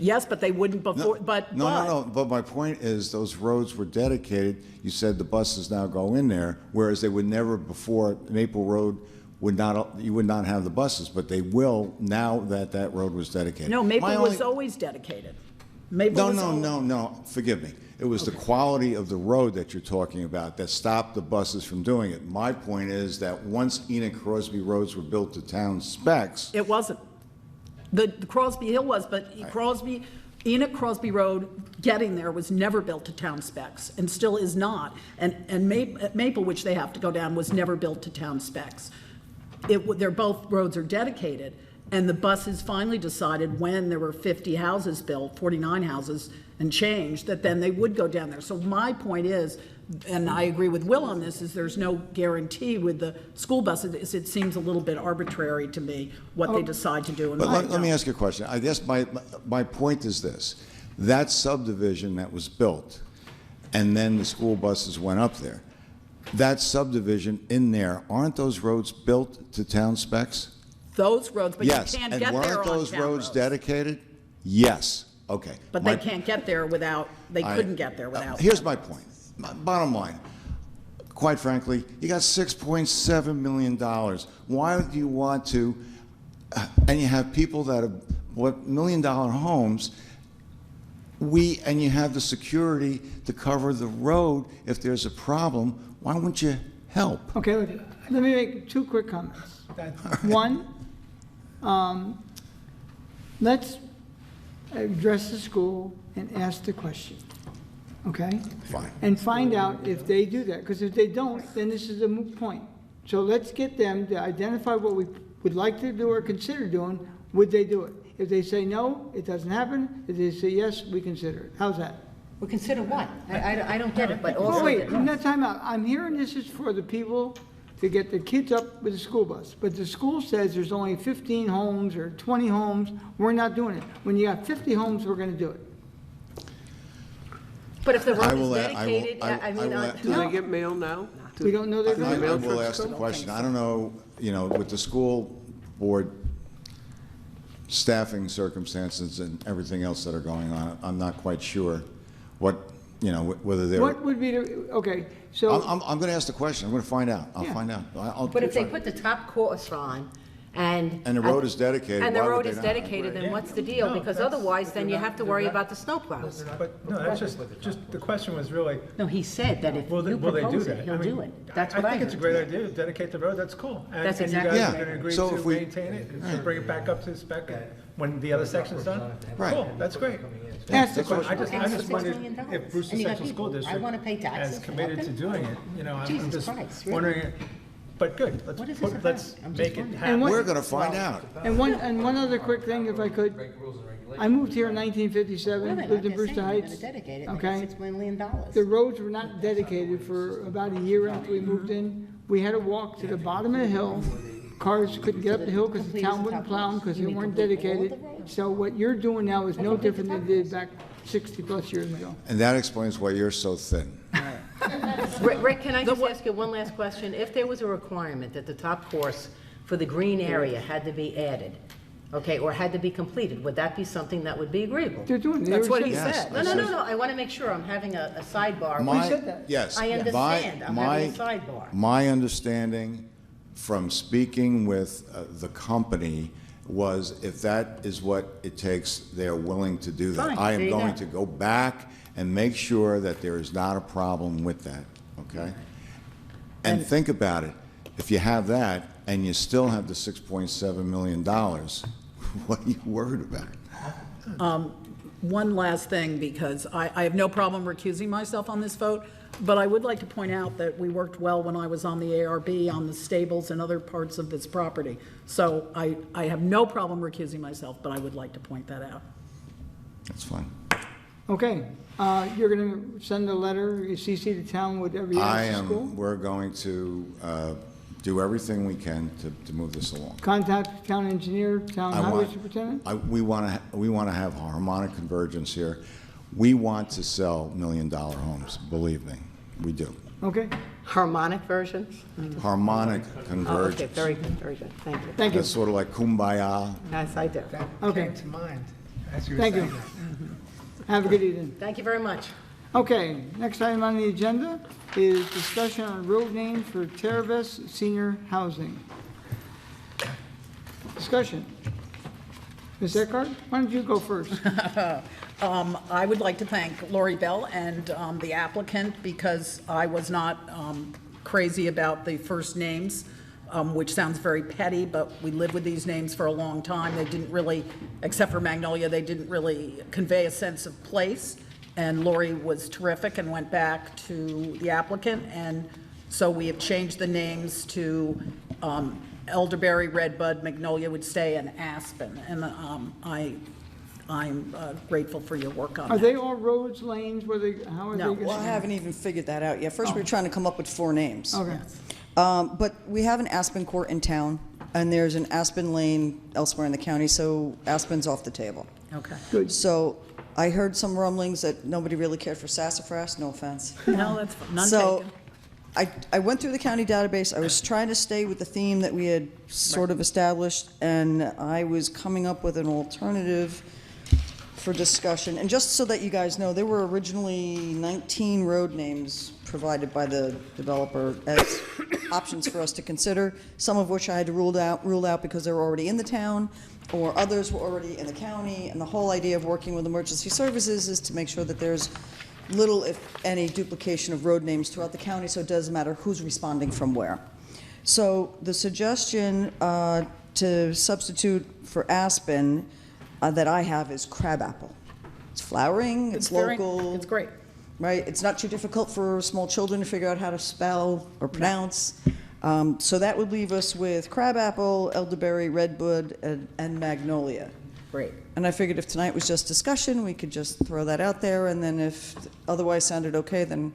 Yes, but they wouldn't before, but. No, but my point is, those roads were dedicated. You said the buses now go in there, whereas they would never before. Maple Road would not, you would not have the buses, but they will now that that road was dedicated. No, My Maple was only- always dedicated. Maple was always- No, forgive me. It was the quality of the road that you're talking about that stopped the buses from doing it. My point is that once Enoch Crosby roads were built to town specs, It wasn't. The Crosby Hill was, but Enoch Crosby Road, getting there was never built to town specs and still is not. And Maple, which they have to go down, was never built to town specs. They're both roads are dedicated, and the buses finally decided when there were 50 houses built, 49 houses and change, that then they would go down there. So my point is, and I agree with Will on this, is there's no guarantee with the school buses. It seems a little bit arbitrary to me what they decide to do. but let me ask you a question. I guess my point is this. That subdivision that was built, and then the school buses went up there, that subdivision in there, aren't those roads built to town specs? Those roads, but you Yes, can't and get there weren't on those town roads roads. dedicated? Yes, okay. But they can't get there without, they couldn't get there without. Here's my point. Bottom line, quite frankly, you got $6.7 million. Why do you want to, and you have people that have bought $1 million homes, and you have the security to cover the road if there's a problem, why wouldn't you help? okay, look, let me make two quick comments. One, let's address the school and ask the question, okay? Fine. And find out if they do that, because if they don't, then this is a moot point. So let's get them to identify what we would like to do or consider doing, would they do it? If they say no, it doesn't happen. If they say yes, we consider it. How's that? Well, consider what? I don't get it, but Oh, also. wait, no, time out. I'm hearing this is for the people to get the kids up with the school bus. But the school says there's only 15 homes or 20 homes. We're not doing it. When you got 50 homes, we're gonna do it. But if the I road is will- dedicated, I mean, Do they get mail now? We don't know they're I doing it. will ask the question. I don't know, with the school board staffing circumstances and everything else that are going on, I'm not quite sure what, whether they're. What would be the, okay, so, I'm going to ask the question. I'm going to find out. I'll Yeah. find out. I'll but if they try. put the top course on and. And the road is dedicated, And the why would road they is not? dedicated, then what's the deal? No, Because that's- otherwise, then you have to worry they're about the snowplows. But, no, that's just, the question was really, No, he said that if will they you do propose that? it, he'll I mean, do it. That's what I think it's a heard. great idea, to dedicate the road, that's cool. That's And exactly you guys right. are going to agree So to if we- maintain it, and bring it back up to spec when the other section's done? Right. Cool, that's great. ask the That's what- question. I And just $6 wondered million. if Brewster And you got Central School people, I District wanna pay taxes is for committed to nothing. doing it, I'm Jesus just Christ, really? wondering, but good, What is let's, this about? let's I'm just make it wondering. happen. what- We're going to find out. And one other quick thing, if I could. I moved here in 1957, lived in Brewster Heights. Dedicate it, Okay. $6 million. The roads were not dedicated for about a year after we moved in. We had to walk to the bottom of the hill. Cars couldn't get up the hill because the town wouldn't plow them because they weren't dedicated. So what you're doing now is no different than they did back 60-plus years ago. And that explains why you're so thin. Rick, can I just ask you one last question? If there was a requirement that the top course for the green area had to be added, okay, or had to be completed, would that be something that would be agreeable? They're doing it. That's They what already he said said. that. No, I want to make sure I'm having a sidebar. My- said that. Yes. I understand. I'm having a sidebar. My understanding from speaking with the company was if that is what it takes, they're willing to do that. Fine, I there am you going go. to go back and make sure that there is not a problem with that, okay? And think about it. If you have that and you still have the $6.7 million, what are you worried about? One last thing, because I have no problem recusing myself on this vote, but I would like to point out that we worked well when I was on the ARB, on the stables and other parts of this property. So I have no problem recusing myself, but I would like to point that out. That's fine. Okay, you're going to send a letter, you CC the town, whatever you ask the school? We're going to do everything we can to move this along. Contact town engineer, town highway superintendent? We want to have harmonic convergence here. We want to sell million-dollar homes, believe me, we do. Okay, Harmonic versions? Harmonic Oh, okay, convergence. very good, thank you. thank you. That's sort of like kumbaya. Yes, I do. Okay. Came to mind as you were Thank you. saying that. Have a good evening. Thank you very much. Okay, next item on the agenda is discussion on road name for Terravis Senior Housing. Discussion. Ms. Eckhart, why don't you go first? I would like to thank Lori Bell and the applicant, because I was not crazy about the first names, which sounds very petty, but we lived with these names for a long time. They didn't really, except for Magnolia, they didn't really convey a sense of place. And Lori was terrific and went back to the applicant, and so we have changed the names to Elderberry, Redbud, Magnolia would stay, and Aspen. And I'm grateful for your work on Are that. they all roads, lanes, where they, how are they No. going to? Well, I haven't even figured that out yet. First, we were trying to come up with 4 names. Okay, But we have an Aspen Court in town, and there's an Aspen Lane elsewhere in the county, so Aspen's off the table. Okay. good. So I heard some rumblings that nobody really cared for sassafras, no offense. No, that's fine. None So taken. I went through the county database. I was trying to stay with the theme that we had sort of established, and I was coming up with an alternative for discussion. And just so that you guys know, there were originally 19 road names provided by the developer as options for us to consider, some of which I had to rule out because they were already in the town, or others were already in the county. And the whole idea of working with emergency services is to make sure that there's little, if any, duplication of road names throughout the county, so it doesn't matter who's responding from where. So the suggestion to substitute for Aspen that I have is crabapple. It's flowering, it's local. It's great. Right? It's not too difficult for small children to figure out how to spell or pronounce. So that would leave us with crabapple, elderberry, redbud, and magnolia. Great. And I figured if tonight was just discussion, we could just throw that out there, and then if otherwise sounded okay, then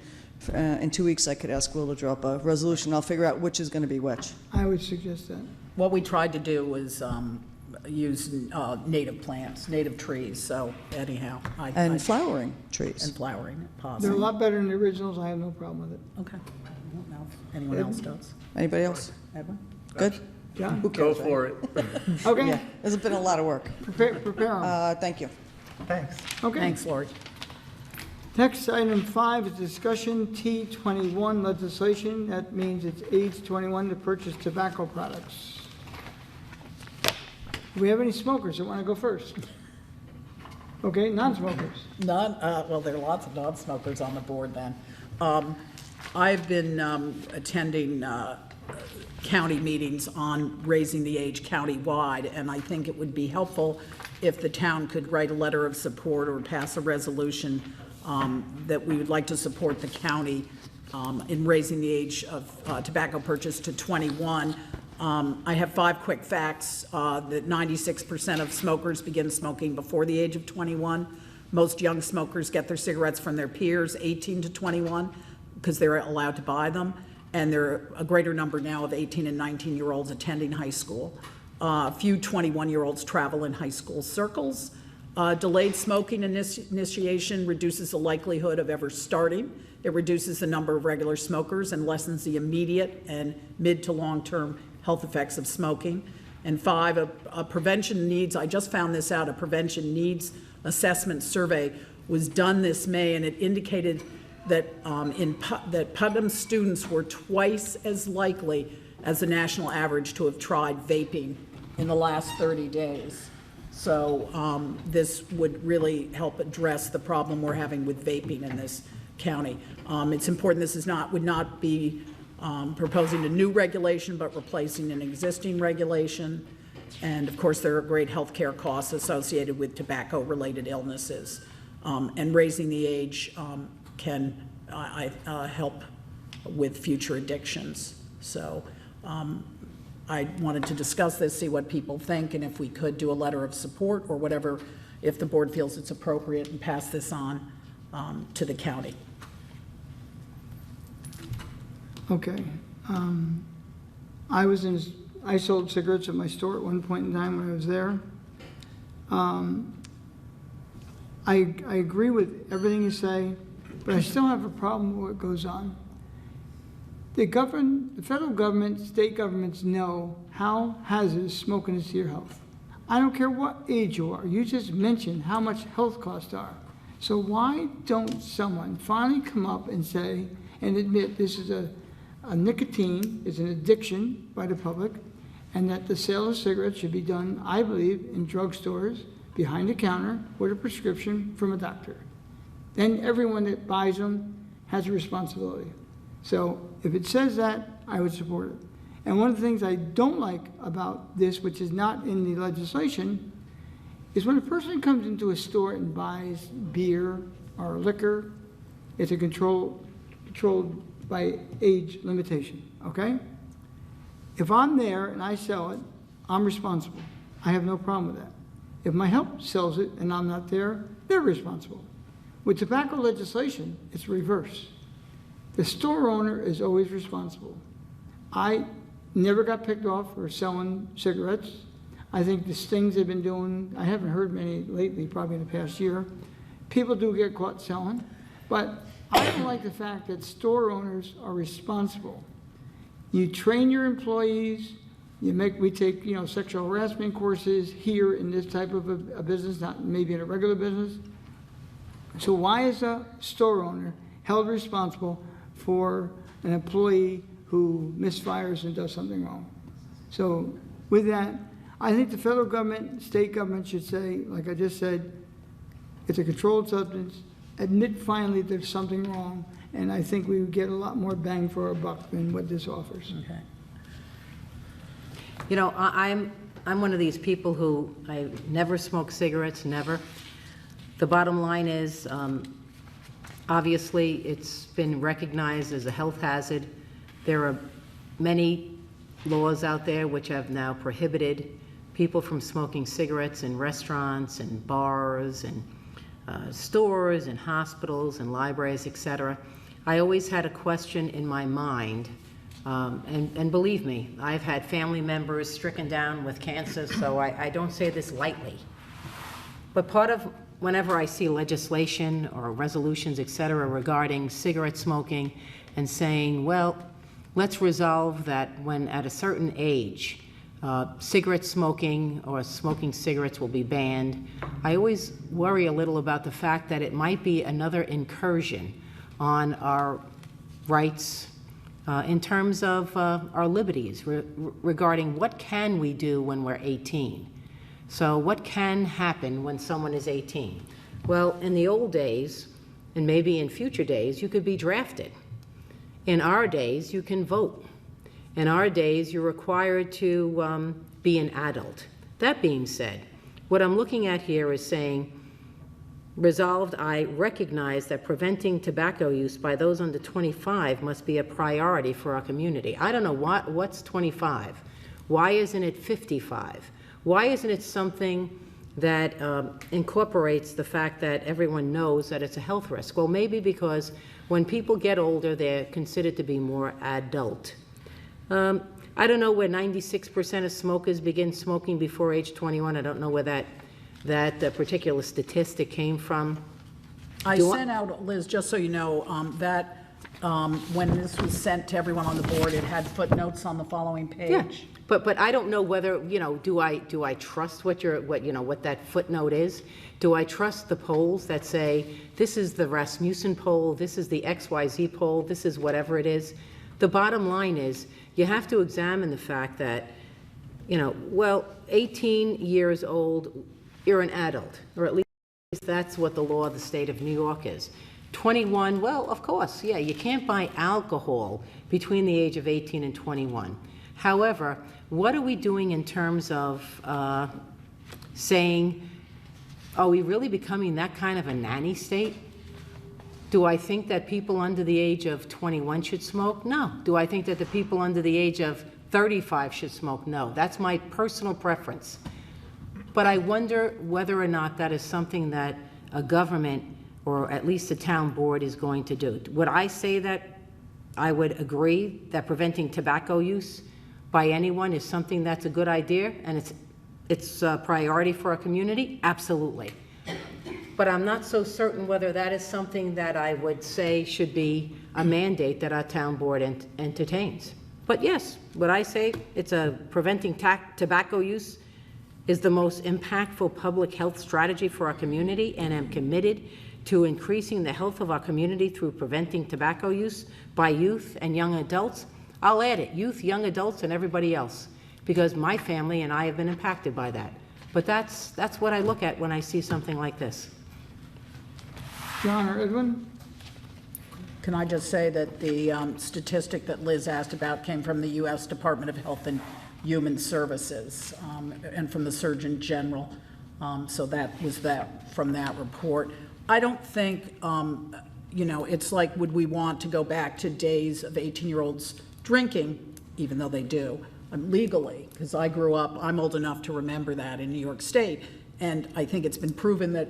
in 2 weeks I could ask Will to drop a resolution. I'll figure out which is going to be which. I would suggest that. What we tried to do was use native plants, native trees, so anyhow. And flowering trees. And flowering, They're a possibly. lot better than the originals, I have no problem with it. Okay. I don't know if anyone else does. Anybody else? Edwin? Good? John? Who Go cares, right? for it. Okay, Yeah, it's been a lot of work. prepare them. Thank you. Thanks. Okay. Thanks, Lori. Next, item 5 is discussion T21 legislation. That means it's age 21 to purchase tobacco products. Do we have any smokers that want to go first? Okay, non-smokers. Well, there are lots of non-smokers on the board then. I've been attending county meetings on raising the age countywide, and I think it would be helpful if the town could write a letter of support or pass a resolution that we would like to support the county in raising the age of tobacco purchase to 21. I have 5 quick facts that 96% of smokers begin smoking before the age of 21. Most young smokers get their cigarettes from their peers, 18 to 21, because they're allowed to buy them. And there are a greater number now of 18 and 19-year-olds attending high school. Few 21-year-olds travel in high school circles. Delayed smoking initiation reduces the likelihood of ever starting. It reduces the number of regular smokers and lessens the immediate and mid to long-term health effects of smoking. And 5, a prevention needs, I just found this out, a prevention needs assessment survey was done this May, and it indicated that that Putnam students were twice as likely as the national average to have tried vaping in the last 30 days. So this would really help address the problem we're having with vaping in this county. It's important this would not be proposing a new regulation, but replacing an existing regulation. And of course, there are great healthcare costs associated with tobacco-related illnesses. And raising the age can help with future addictions. So I wanted to discuss this, see what people think, and if we could do a letter of support or whatever, if the board feels it's appropriate, and pass this on to the county. Okay. I sold cigarettes at my store at one point in time when I was there. I agree with everything you say, but I still have a problem with what goes on. The federal government, state governments know how hazardous smoking is to your health. I don't care what age you are. You just mentioned how much health costs are. So why don't someone finally come up and say, and admit this is a nicotine is an addiction by the public, and that the sale of cigarettes should be done, I believe, in drugstores, behind the counter, with a prescription from a doctor. Then everyone that buys them has a responsibility. So if it says that, I would support it. And one of the things I don't like about this, which is not in the legislation, is when a person comes into a store and buys beer or liquor, it's a controlled by age limitation, okay? If I'm there and I sell it, I'm responsible. I have no problem with that. If my help sells it and I'm not there, they're responsible. With tobacco legislation, it's reverse. The store owner is always responsible. I never got picked off for selling cigarettes. I think the stings they've been doing, I haven't heard many lately, probably in the past year. People do get caught selling, but I don't like the fact that store owners are responsible. You train your employees, we take, sexual harassment courses here in this type of a business, not maybe in a regular business. So why is a store owner held responsible for an employee who misfires and does something wrong? So with that, I think the federal government, state government should say, like I just said, it's a controlled substance, admit finally there's something wrong, and I think we would get a lot more bang for our buck than what this offers. Okay. You know, I'm one of these people who, I never smoke cigarettes, never. The bottom line is, obviously, it's been recognized as a health hazard. There are many laws out there which have now prohibited people from smoking cigarettes in restaurants and bars and stores and hospitals and libraries, etc. I always had a question in my mind, and believe me, I've had family members stricken down with cancer, so I don't say this lightly. But part of whenever I see legislation or resolutions, etc., regarding cigarette smoking and saying, well, let's resolve that when at a certain age, cigarette smoking or smoking cigarettes will be banned, I always worry a little about the fact that it might be another incursion on our rights in terms of our liberties regarding what can we do when we're 18. So what can happen when someone is 18? Well, in the old days, and maybe in future days, you could be drafted. In our days, you can vote. In our days, you're required to be an adult. That being said, what I'm looking at here is saying, resolved, I recognize that preventing tobacco use by those under 25 must be a priority for our community. I don't know what's 25. Why isn't it 55? Why isn't it something that incorporates the fact that everyone knows that it's a health risk? Well, maybe because when people get older, they're considered to be more adult. I don't know where 96% of smokers begin smoking before age 21. I don't know where that particular statistic came from. I sent out, Liz, just so you know, when this was sent to everyone on the board, it had footnotes on the following page. Yeah, but I don't know whether, do I trust what that footnote is? Do I trust the polls that say, this is the Rasmussen poll, this is the XYZ poll, this is whatever it is? The bottom line is, you have to examine the fact that, 18 years old, you're an adult, or at least that's what the law of the state of New York is. 21, well, of course, yeah, you can't buy alcohol between the age of 18 and 21. However, what are we doing in terms of saying, are we really becoming that kind of a nanny state? Do I think that people under the age of 21 should smoke? No. Do I think that the people under the age of 35 should smoke? No. That's my personal preference. But I wonder whether or not that is something that a government, or at least a town board, is going to do. Would I say that I would agree that preventing tobacco use by anyone is something that's a good idea and it's a priority for our community? Absolutely. But I'm not so certain whether that is something that I would say should be a mandate that our town board entertains. But yes, would I say it's preventing tobacco use is the most impactful public health strategy for our community, and am committed to increasing the health of our community through preventing tobacco use by youth and young adults? I'll add it, youth, young adults, and everybody else, because my family and I have been impacted by that. But that's what I look at when I see something like this. John or Edwin? Can I just say that the statistic that Liz asked about came from the U.S. Department of Health and Human Services and from the Surgeon General. So that was from that report. I don't think, it's like, would we want to go back to days of 18-year-olds drinking, even though they do, legally? Because I grew up, I'm old enough to remember that in New York State, and I think it's been proven that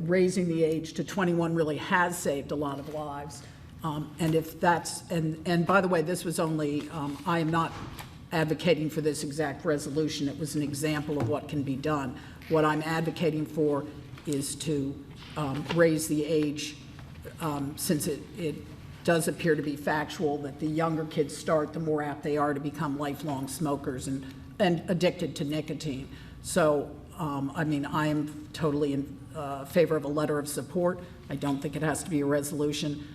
raising the age to 21 really has saved a lot of lives. And if that's, and by the way, this was only, I am not advocating for this exact resolution. It was an example of what can be done. What I'm advocating for is to raise the age, since it does appear to be factual that the younger kids start, the more apt they are to become lifelong smokers and addicted to nicotine. So, I mean, I am totally in favor of a letter of support. I don't think it has to be a resolution.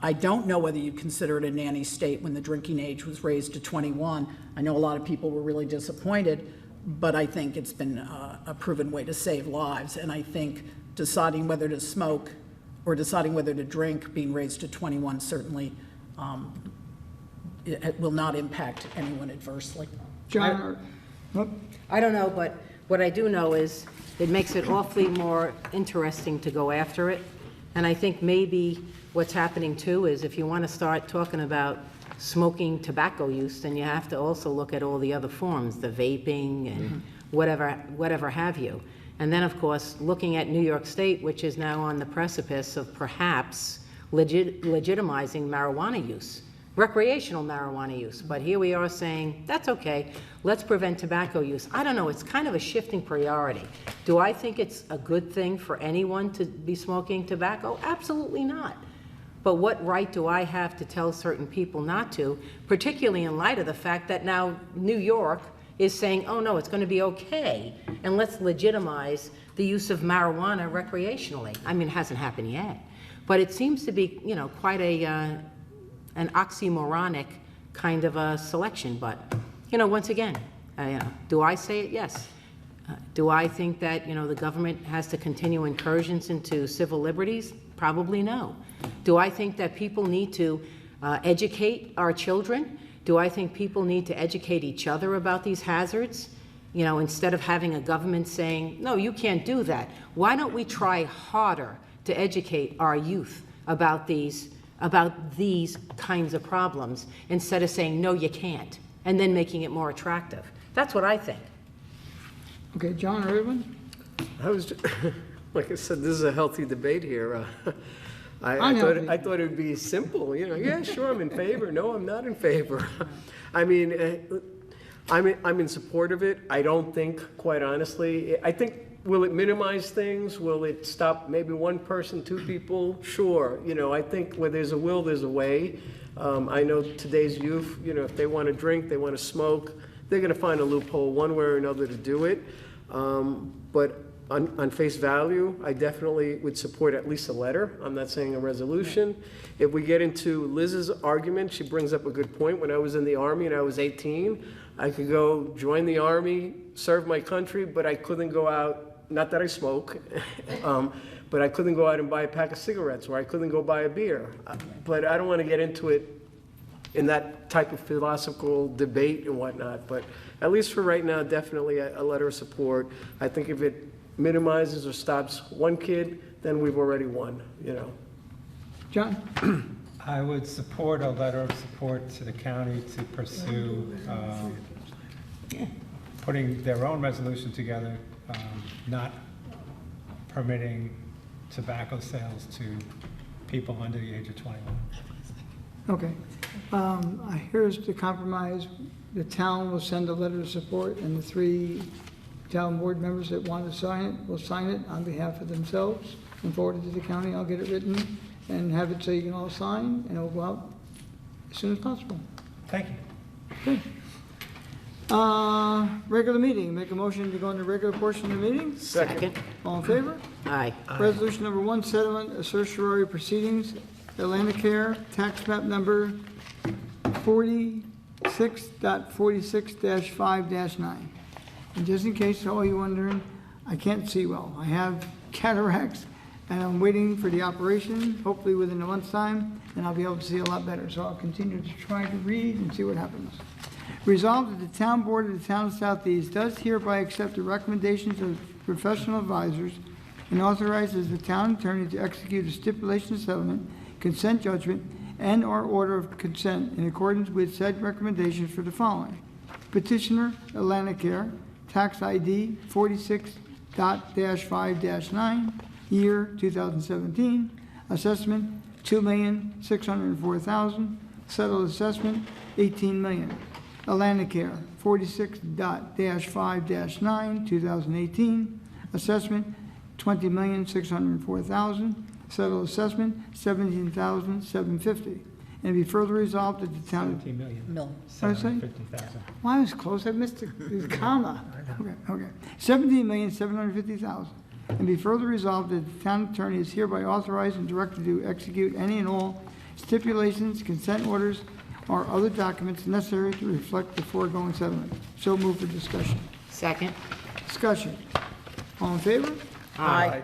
I don't know whether you'd consider it a nanny state when the drinking age was raised to 21. I know a lot of people were really disappointed, but I think it's been a proven way to save lives. And I think deciding whether to smoke or deciding whether to drink, being raised to 21, certainly it will not impact anyone adversely. John or? I don't know, but what I do know is it makes it awfully more interesting to go after it. And I think maybe what's happening too is if you want to start talking about smoking tobacco use, then you have to also look at all the other forms, the vaping and whatever have you. And then, of course, looking at New York State, which is now on the precipice of perhaps legitimizing marijuana use, recreational marijuana use. But here we are saying, that's okay, let's prevent tobacco use. I don't know, it's kind of a shifting priority. Do I think it's a good thing for anyone to be smoking tobacco? Absolutely not. But what right do I have to tell certain people not to, particularly in light of the fact that now New York is saying, oh no, it's going to be okay, and let's legitimize the use of marijuana recreationally. I mean, it hasn't happened yet, but it seems to be, quite an oxymoronic kind of a selection. But, once again, do I say it? Yes. Do I think that, the government has to continue incursions into civil liberties? Probably no. Do I think that people need to educate our children? Do I think people need to educate each other about these hazards? Instead of having a government saying, no, you can't do that. Why don't we try harder to educate our youth about these kinds of problems instead of saying, no, you can't, and then making it more attractive? That's what I think. Okay, John or Edwin? Like I said, this is a healthy debate here. I thought it would be simple, yeah, sure, I'm in favor. No, I'm not in favor. I mean, I'm in support of it. I don't think, quite honestly, I think, will it minimize things? Will it stop maybe one person, two people? Sure. I think where there's a will, there's a way. I know today's youth, if they want to drink, they want to smoke, they're going to find a loophole one way or another to do it. But on face value, I definitely would support at least a letter. I'm not saying a resolution. If we get into Liz's argument, she brings up a good point. When I was in the Army and I was 18, I could go join the Army, serve my country, but I couldn't go out not that I smoke, but I couldn't go out and buy a pack of cigarettes, or I couldn't go buy a beer. But I don't want to get into it in that type of philosophical debate and whatnot, but at least for right now, definitely a letter of support. I think if it minimizes or stops one kid, then we've already won, you know. John? I would support a letter of support to the county to pursue putting their own resolution together, not permitting tobacco sales to people under the age of 21. Okay. Here's the compromise. The town will send a letter of support, and the 3 town board members that want to sign it will sign it on behalf of themselves and forward it to the county. I'll get it written and have it so you can all sign, and it'll go out as soon as possible. Thank you. Okay. Regular meeting. Make a motion to go into regular portion of the meeting. Second. All in favor? Aye. Resolution number 1, settlement of certiorari proceedings, Atlanticare, tax map number 46.46-5-9. And just in case all you wondering, I can't see well. I have cataracts, and I'm waiting for the operation, hopefully within a month's time, and I'll be able to see a lot better. So I'll continue to try to read and see what happens. Resolved that the town board of the town of Southeast does hereby accept the recommendations of professional advisors and authorizes the town attorney to execute a stipulation of settlement, consent judgment, and/or order of consent in accordance with said recommendations for the following: petitioner, Atlanticare, tax ID 46.5-9, year 2017, assessment $2,604,000, settled assessment $18 million. Atlanticare 46.5-9, 2018, assessment $20,604,000, settled assessment $17,750. And be further resolved that the town. 17 million. Mill. What did I say? 750,000. Well, I was close, I missed the comma. Okay. $17,750,000. And be further resolved that the town attorney is hereby authorized and directed to execute any and all stipulations, consent orders, or other documents necessary to reflect the foregoing settlement. So move for discussion. Second. Discussion. All in favor? Aye.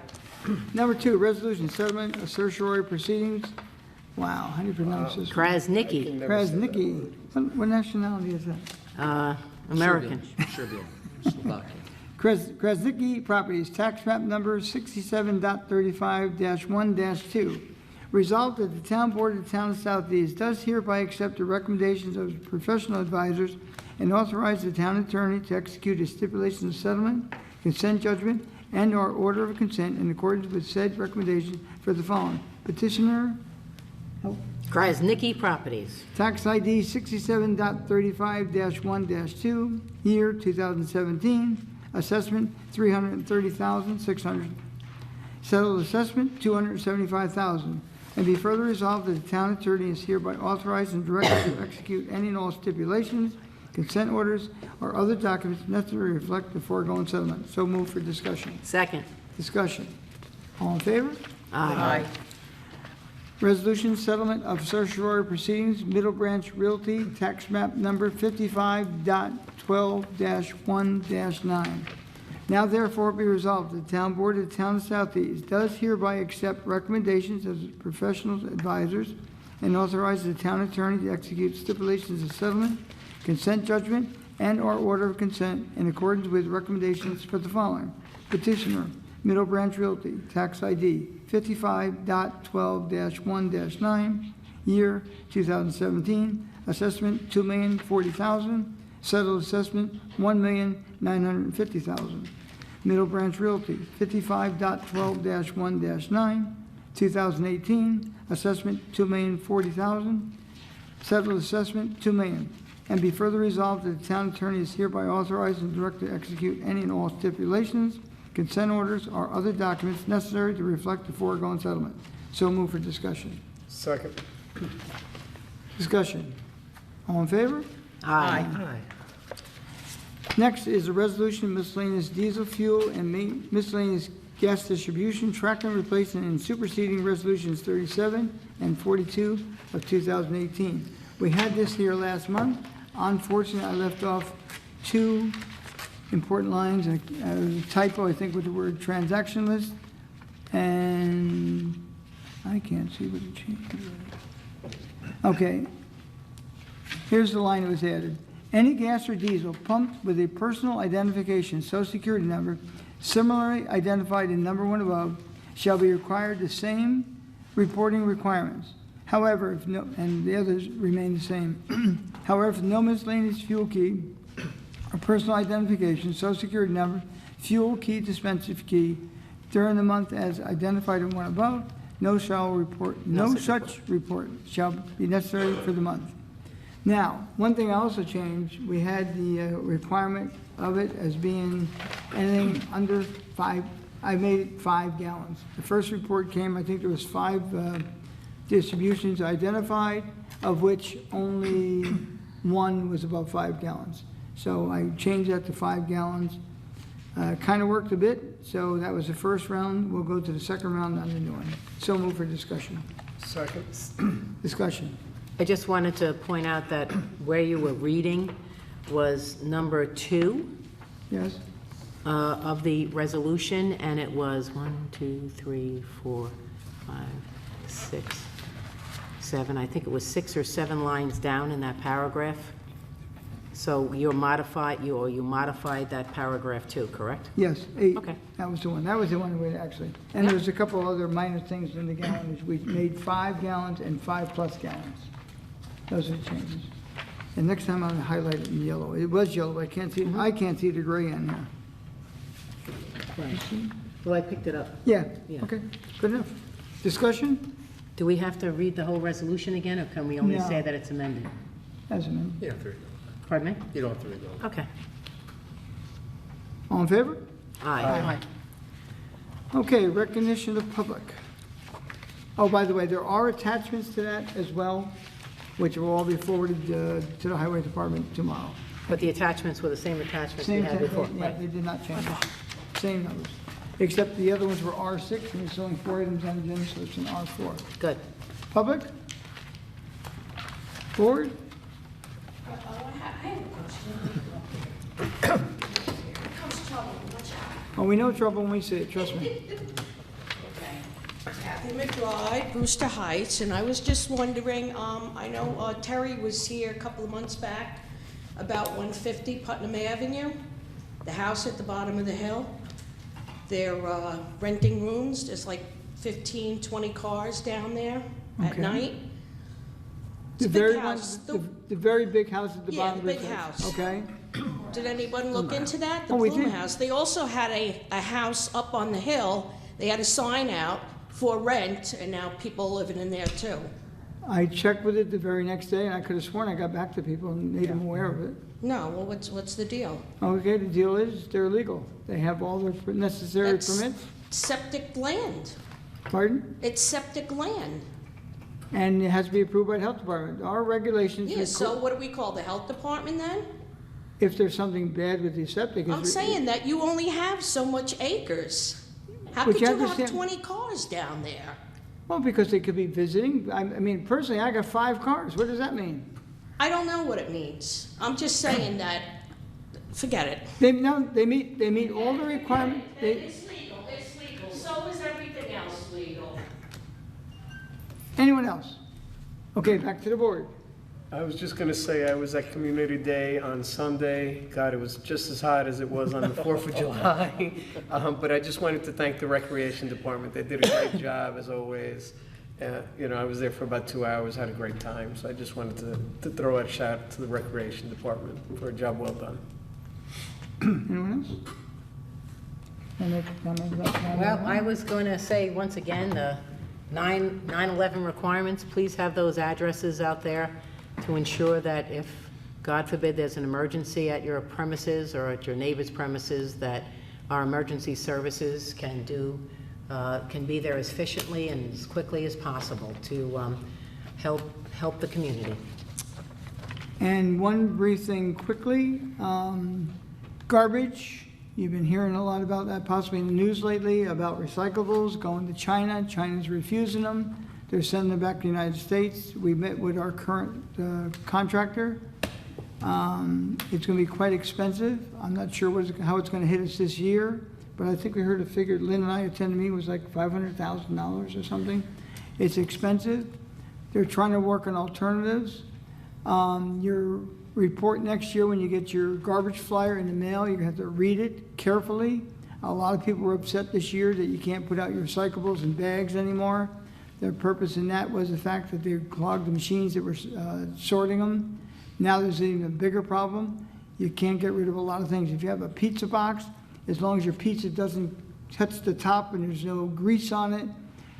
Number 2, resolution settlement of certiorari proceedings. Wow, how do you pronounce this? Krasnicki, Krasnicki. What nationality is that? American. Krasnicki Properties, tax map number 67.35-1-2. Resolved that the town board of the town of Southeast does hereby accept the recommendations of professional advisors and authorize the town attorney to execute a stipulation of settlement, consent judgment, and/or order of consent in accordance with said recommendation for the following: petitioner, Krasnicki Properties. tax ID 67.35-1-2, year 2017, assessment $330,600, settled assessment $275,000. And be further resolved that the town attorney is hereby authorized and directed to execute any and all stipulations, consent orders, or other documents necessary to reflect the foregoing settlement. So move for discussion. Second. Discussion. All in favor? Aye. Resolution settlement of certiorari proceedings, Middle Branch Realty, tax map number 55.12-1-9. Now therefore be resolved, the town board of the town of Southeast does hereby accept recommendations of professional advisors and authorizes the town attorney to execute stipulations of settlement, consent judgment, and/or order of consent in accordance with recommendations for the following: petitioner, Middle Branch Realty, tax ID 55.12-1-9, year 2017, assessment $2,040,000, settled assessment $1,950,000. Middle Branch Realty, 55.12-1-9, 2018, assessment $2,040,000, settled assessment $2 million. And be further resolved that the town attorney is hereby authorized and directed to execute any and all stipulations, consent orders, or other documents necessary to reflect the foregoing settlement. So move for discussion. Second. Discussion. All in favor? Aye. Next is a resolution miscellaneous diesel fuel and miscellaneous gas distribution, tracking, replacing, and superseding resolutions 37 and 42 of 2018. We had this here last month. Unfortunately, I left off 2 important lines, a typo, I think, with the word transaction list, and I can't see what it changed. Okay. Here's the line that was added. Any gas or diesel pumped with a personal identification, social security number, similarly identified in number 1 above, shall be required the same reporting requirements. However, if no, and the others remain the same. However, if no miscellaneous fuel key or personal identification, social security number, fuel key dispenser key during the month as identified in 1 above, no such report shall be necessary for the month. Now, one thing I also changed, we had the requirement of it as being anything under 5, I made it 5 gallons. The first report came, I think there was 5 distributions identified, of which only 1 was above 5 gallons. So I changed that to 5 gallons. Kind of worked a bit, so that was the first round. We'll go to the second round on the new one. So move for discussion. Second. Discussion. I just wanted to point out that where you were reading was number 2 Yes? of the resolution, and it was 1, 2, 3, 4, 5, 6, 7. I think it was 6 or 7 lines down in that paragraph. So you modified that paragraph too, correct? Yes, 8. Okay. That was the one. That was the one we actually. And there's a couple of other minor things in the gallonage. We made 5 gallons and 5+ gallons. Those are the changes. And next time I'm going to highlight it in yellow. It was yellow, but I can't see, I can't see the gray in there. Right. Well, I picked it up. Yeah, Yeah. okay, good enough. Discussion? Do we have to read the whole resolution again, or can we only No. say that it's amended? As amended. You don't have to read Pardon me? those. You don't have to read those. Okay. All in favor? Aye. Okay, recognition of public. Oh, by the way, there are attachments to that as well, which will all be forwarded to the Highway Department tomorrow. But the attachments were the same attachments we Same had before. attachment, yeah, they did not change. Same numbers. Except the other ones were R6, and it's only 4 items on the agenda, so it's an R4. Good. Public? Board? Oh, we know trouble when we see it, trust me. Kathy McBride, Brewster Heights, and I was just wondering, I know Terry was here a couple of months back about 150 Putnam Avenue, the house at the bottom of the hill. They're renting rooms. There's like 15, 20 cars down there at Okay. night. The a big very house. one, the very big house at the Yeah, bottom of the the big house. Okay? Did anyone look into that? The Oh, we Bloom did. House. They also had a house up on the hill. They had a sign out for rent, and now people are living in there too. I checked with it the very next day, and I could have sworn I got back to people and made them aware of it. No, well, what's the deal? Okay, the deal is, they're legal. They have all their necessary That's permits. septic land. Pardon? It's septic land. And it has to be approved by the health department. Our regulations, Yeah, so what do we call the health department then? if there's something bad with the septic. I'm saying that you only have so much acres. How But could you you have understand- 20 cars down there? Well, because they could be visiting. I mean, personally, I got 5 cars. What does that mean? I don't know what it means. I'm just saying that, forget it. They meet all the requirements. It's legal. So is everything else legal. Anyone else? Okay, back to the board. I was just going to say, I was at Community Day on Sunday. God, it was just as hot as it was on the 4th of July. But I just wanted to thank the Recreation Department. They did a great job, as always. You know, I was there for about 2 hours, had a great time. So I just wanted to throw out a shout out to the Recreation Department for a job well done. Anyone else? Wanna make a comment about that? Well, I was going to say, once again, the 9/11 requirements, please have those addresses out there to ensure that if, God forbid, there's an emergency at your premises or at your neighbor's premises, that our emergency services can be there as efficiently and as quickly as possible to help the community. And one brief thing quickly, garbage. You've been hearing a lot about that possibly in the news lately, about recyclables going to China. China's refusing them. They're sending them back to the United States. We met with our current contractor. It's going to be quite expensive. I'm not sure how it's going to hit us this year, but I think we heard a figure, Lynn and I attended a meeting, was like $500,000 or something. It's expensive. They're trying to work on alternatives. Your report next year, when you get your garbage flyer in the mail, you're going to have to read it carefully. A lot of people were upset this year that you can't put out your recyclables in bags anymore. Their purpose in that was the fact that they clogged the machines that were sorting them. Now there's an even bigger problem. You can't get rid of a lot of things. If you have a pizza box, as long as your pizza doesn't touch the top and there's no grease on it,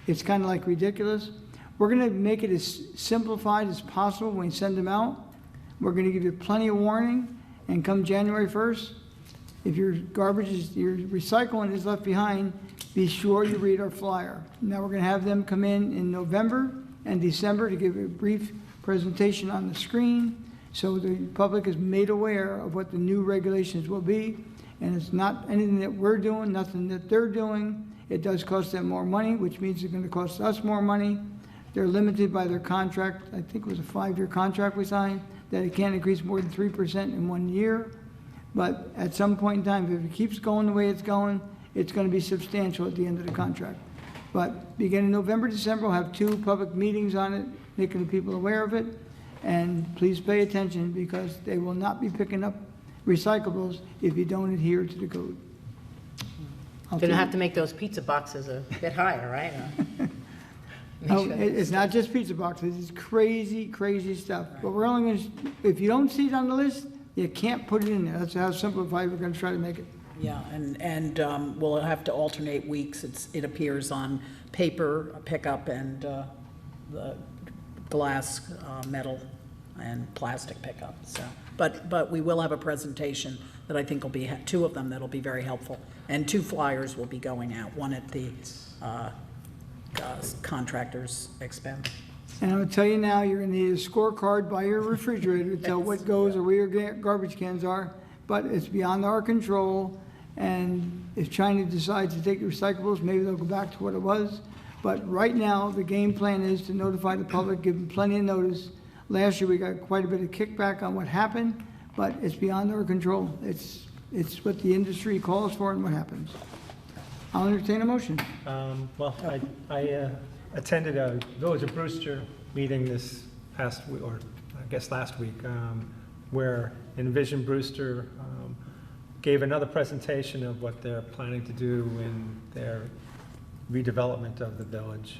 it's kind of like ridiculous. We're going to make it as simplified as possible when we send them out. We're going to give you plenty of warning, and come January 1st, if your garbage is, your recycling is left behind, be sure you read our flyer. Now we're going to have them come in November and December to give a brief presentation on the screen, so the public is made aware of what the new regulations will be. And it's not anything that we're doing, nothing that they're doing. It does cost them more money, which means it's going to cost us more money. They're limited by their contract. I think it was a 5-year contract we signed, that it can't increase more than 3% in 1 year. But at some point in time, if it keeps going the way it's going, it's going to be substantial at the end of the contract. But beginning November, December, we'll have 2 public meetings on it, making the people aware of it. And please pay attention, because they will not be picking up recyclables if you don't adhere to the code. Gonna have to make those pizza boxes a bit higher, right? Oh, it's not just pizza boxes, it's crazy, crazy stuff. But we're only going to, if you don't see it on the list, you can't put it in there. That's how simplified we're going to try to make it. Yeah, and we'll have to alternate weeks. It appears on paper pickup and the glass, metal, and plastic pickup. So, but we will have a presentation that I think will be 2 of them that'll be very helpful, and 2 flyers will be going out. One at the contractor's expense. And I'm going to tell you now, you're going to need a scorecard by your refrigerator to tell what goes or where your garbage cans are, but it's beyond our control. And if China decides to take the recyclables, maybe they'll go back to what it was. But right now, the game plan is to notify the public, give them plenty of notice. Last year, we got quite a bit of kickback on what happened, but it's beyond our control. It's what the industry calls for and what happens. I'll entertain a motion. Well, I attended a Village of Brewster meeting this past week, or I guess last week, where Envision Brewster gave another presentation of what they're planning to do in their redevelopment of the village.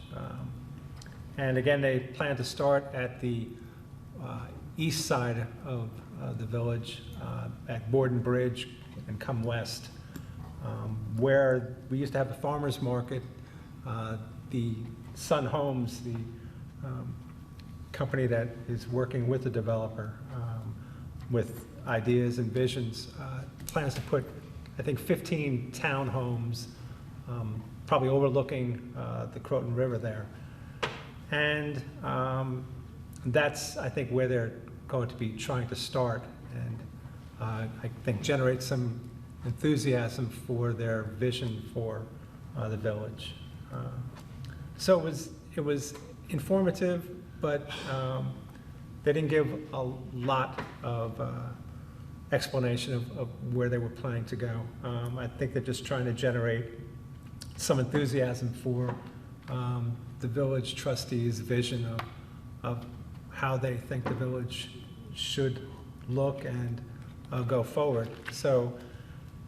And again, they plan to start at the east side of the village, at Borden Bridge, and come west, where we used to have a farmer's market. The Sun Homes, the company that is working with the developer with ideas and visions, plans to put, I think, 15 townhomes, probably overlooking the Croton River there. And that's, I think, where they're going to be trying to start, and I think generate some enthusiasm for their vision for the village. So it was informative, but they didn't give a lot of explanation of where they were planning to go. I think they're just trying to generate some enthusiasm for the village trustees' vision of how they think the village should look and go forward. So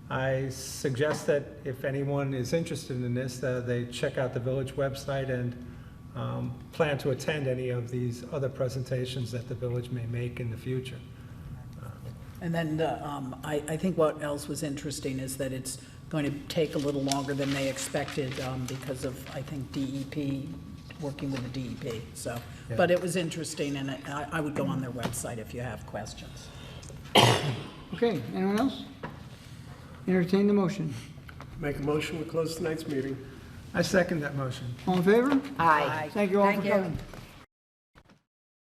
I suggest that if anyone is interested in this, they check out the village website and plan to attend any of these other presentations that the village may make in the future. And then I think what else was interesting is that it's going to take a little longer than they expected because of, I think, DEP, working with the DEP. So, yeah. But it was interesting, and I would go on their website if you have questions. Okay, anyone else? Entertain the motion. Make a motion, we close tonight's meeting. I second that motion. All in favor? Aye. Thank you all for coming.